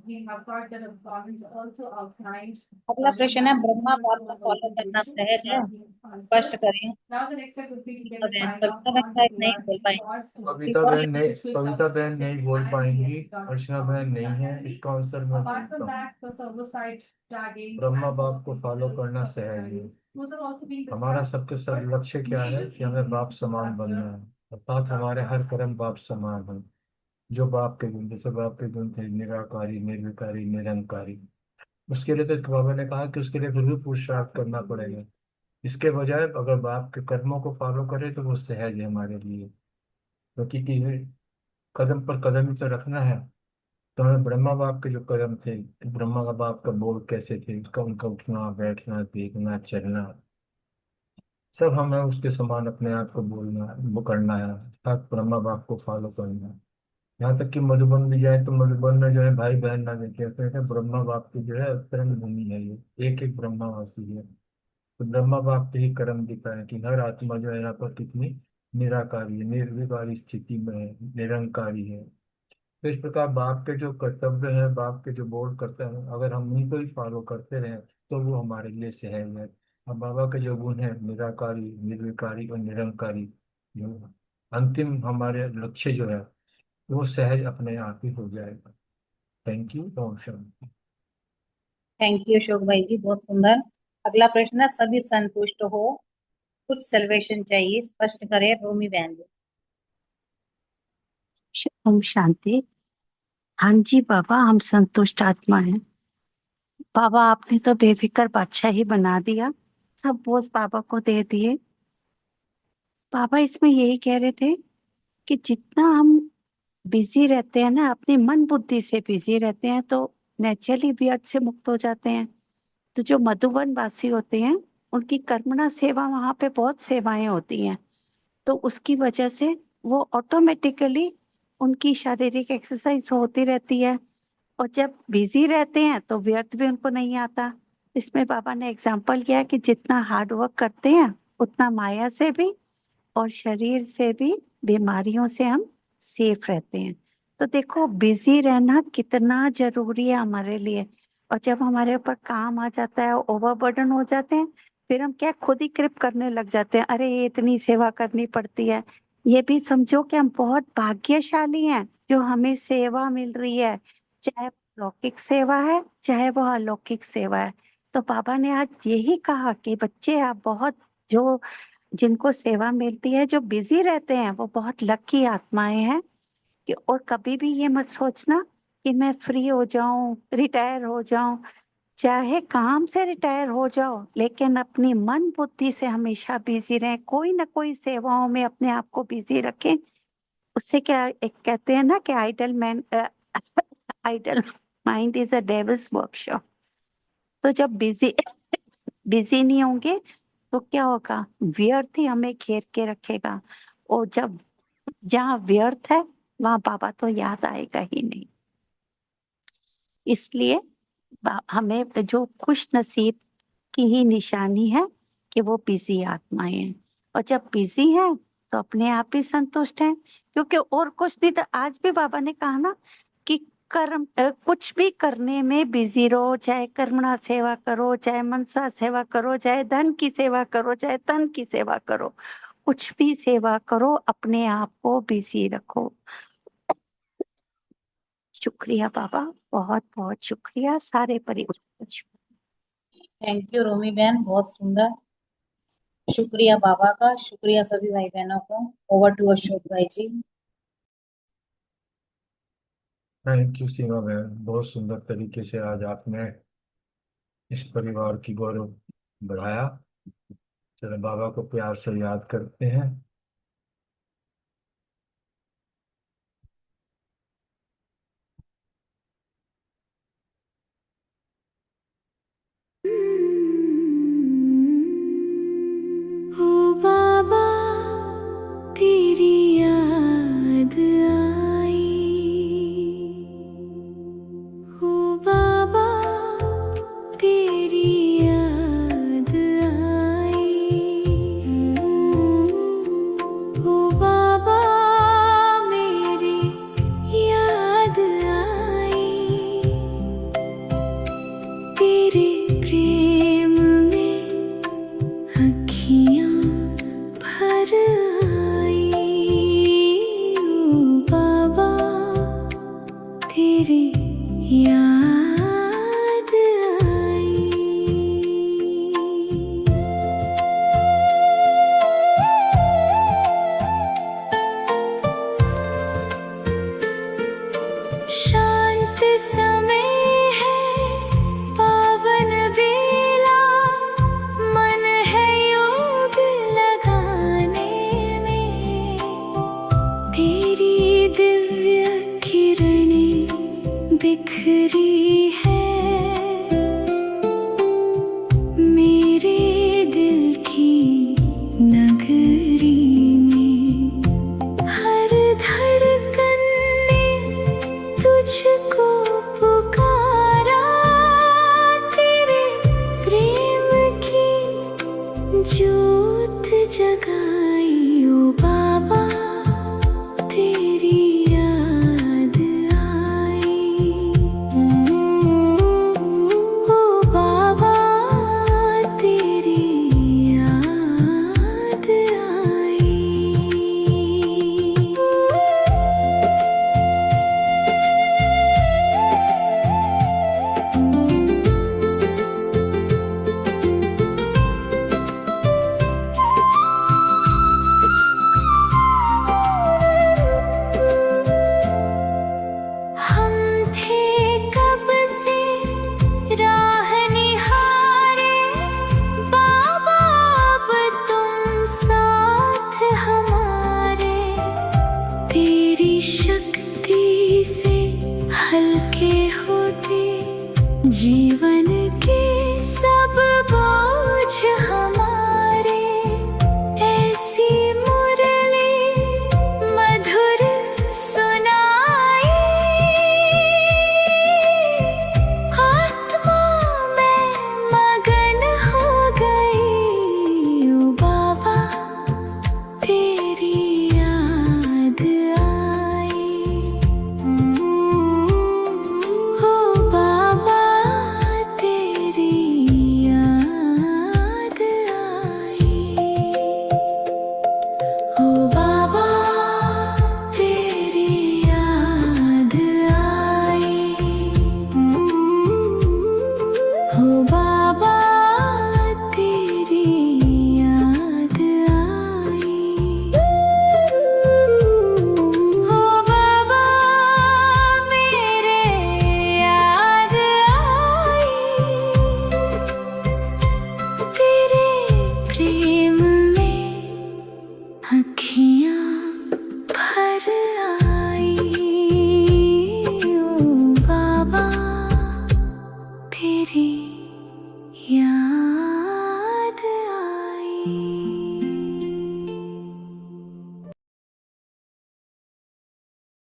we have got the requirements also outlined. अगला प्रश्न है, ब्रह्मा बाप को फॉलो करना सहज है, स्पष्ट करें। Now the next step would be to get Kavita a बहन, sign off कविता बहन on शायद the नहीं बोल पाए। कविता बहन नहीं बोल पाएंगी, अर्चना बहन नहीं है, इसका आंसर मैं Apart from देता हूँ। that, the server side tagging. Brahma बाप को फॉलो करना सहज है। Those are also being हमारा discussed. सबके सब लक्ष्य क्या है कि हमें बाप समान बनना है, अर्थात हमारे हर कर्म बाप समान है। जो बाप के गुण, जैसे बाप के गुण थे निराकारी, निर्विकारी, निरंकारी, उसके लिए तो बाबा ने कहा कि उसके लिए फिर भी पुरुषार्थ करना पड़ेगा। इसके बजाय अगर बाप के कर्मों को फॉलो करें तो वो सहज है हमारे लिए, क्योंकि कदम पर कदम ही तो रखना है। तो हमें ब्रह्मा बाप के जो कदम थे, ब्रह्मा का बाप का बोल कैसे थे, उसका उनका उठना बैठना देखना चलना, सब हमें उसके समान अपने आप को बोलना वो करना है, अर्थात ब्रह्मा बाप को फॉलो करना है। यहाँ तक कि मधुबन भी जाए तो मधुबन में जो है भाई बहन ना देखे, कहते हैं ब्रह्मा बाप की जो है अवतरण भूमि है, ये एक एक ब्रह्मावासी है। तो ब्रह्मा बाप के ही कर्म दिखाए कि हर आत्मा जो है यहाँ पर कितनी निराकारी है, निर्विकारी स्थिति में है, निरंकारी है। तो इस प्रकार बाप के जो कर्तव्य है, बाप के जो बोर्ड करते हैं, अगर हम उनको ही फॉलो करते रहे तो वो हमारे लिए सहज है। अब बाबा के जो गुण है निराकारी, निर्विकारी और निरंकारी, जो अंतिम हमारे लक्ष्य जो है वो सहज अपने आप ही हो जाएगा। Thank you. ओम शांति। थैंक यू अशोक भाई जी, बहुत सुंदर। अगला प्रश्न है, सभी संतुष्ट हो, कुछ सेलिब्रेशन चाहिए, स्पष्ट करें रोमी बहन जी। ओम शांति। हाँ जी बाबा, हम संतुष्ट आत्मा हैं। बाबा आपने तो बेफिक्र बादशाह ही बना दिया, सब बोझ बाबा को दे दिए। बाबा इसमें यही कह रहे थे कि जितना हम बिजी रहते हैं ना, अपनी मन बुद्धि से बिजी रहते हैं, तो नेचुरली व्यर्थ से मुक्त हो जाते हैं। तो जो मधुबन वासी होते हैं उनकी कर्मणा सेवा, वहां पे बहुत सेवाएं होती हैं, तो उसकी वजह से वो ऑटोमेटिकली उनकी शारीरिक एक्सरसाइज होती रहती है। और जब बिजी रहते हैं तो व्यर्थ भी उनको नहीं आता। इसमें बाबा ने एग्जाम्पल किया कि जितना हार्ड वर्क करते हैं उतना माया से भी और शरीर से भी, बीमारियों से हम सेफ रहते हैं। तो देखो बिजी रहना कितना जरूरी है हमारे लिए। और जब हमारे ऊपर काम आ जाता है, ओवरबर्डन हो जाते हैं, फिर हम क्या खुद ही कृप करने लग जाते हैं, अरे ये इतनी सेवा करनी पड़ती है। ये भी समझो कि हम बहुत भाग्यशाली हैं जो हमें सेवा मिल रही है, चाहे लौकिक सेवा है चाहे वो अलौकिक सेवा है। तो बाबा ने आज यही कहा कि बच्चे आप बहुत, जो जिनको सेवा मिलती है, जो बिजी रहते हैं, वो बहुत लकी आत्माएं हैं। कि और कभी भी ये मत सोचना कि मैं फ्री हो जाऊं, रिटायर हो जाऊं। चाहे काम से रिटायर हो जाओ, लेकिन अपनी मन बुद्धि से हमेशा बिजी रहें, कोई ना कोई सेवाओं में अपने आप को बिजी रखें। उससे क्या, एक कहते हैं ना कि idle mind is a devil's workshop. तो जब बिजी नहीं होंगे तो क्या होगा, व्यर्थ ही हमें घेर के रखेगा। और जब जहाँ व्यर्थ है वहां बाबा तो याद आएगा ही नहीं। इसलिए हमें जो खुश नसीब की ही निशानी है कि वो बिजी आत्माएं हैं, और जब बिजी है तो अपने आप ही संतुष्ट हैं, क्योंकि और कुछ नहीं। तो आज भी बाबा ने कहा ना कि कर्म कुछ भी करने में बिजी रहो, चाहे कर्मणा सेवा करो, चाहे मनसा सेवा करो, चाहे धन की सेवा करो, चाहे तन की सेवा करो, कुछ भी सेवा करो, अपने आप को बिजी रखो। शुक्रिया बाबा, बहुत बहुत शुक्रिया सारे परिवार का। थैंक यू रोमी बहन, बहुत सुंदर। शुक्रिया बाबा का, शुक्रिया सभी भाई बहनों का। ओवर टू अशोक भाई जी। थैंक यू सीमा बहन, बहुत सुंदर तरीके से आज आपने इस परिवार की गौरव बढ़ाया। चलो बाबा को प्यार से याद करते हैं। ओ बाबा तेरी याद आई, ओ बाबा तेरी याद आई, ओ बाबा मेरी याद आई, तेरे प्रेम में अखियाँ भर आई, ओ बाबा तेरी याद आई। शांत समय है पावन बेला, मन है योग लगाने में, तेरी दिव्य किरणें बिखरी है मेरे दिल की नगरी में। हर धड़कन ने तुझको पुकारा, तेरे प्रेम की ज्योत जगाई, ओ बाबा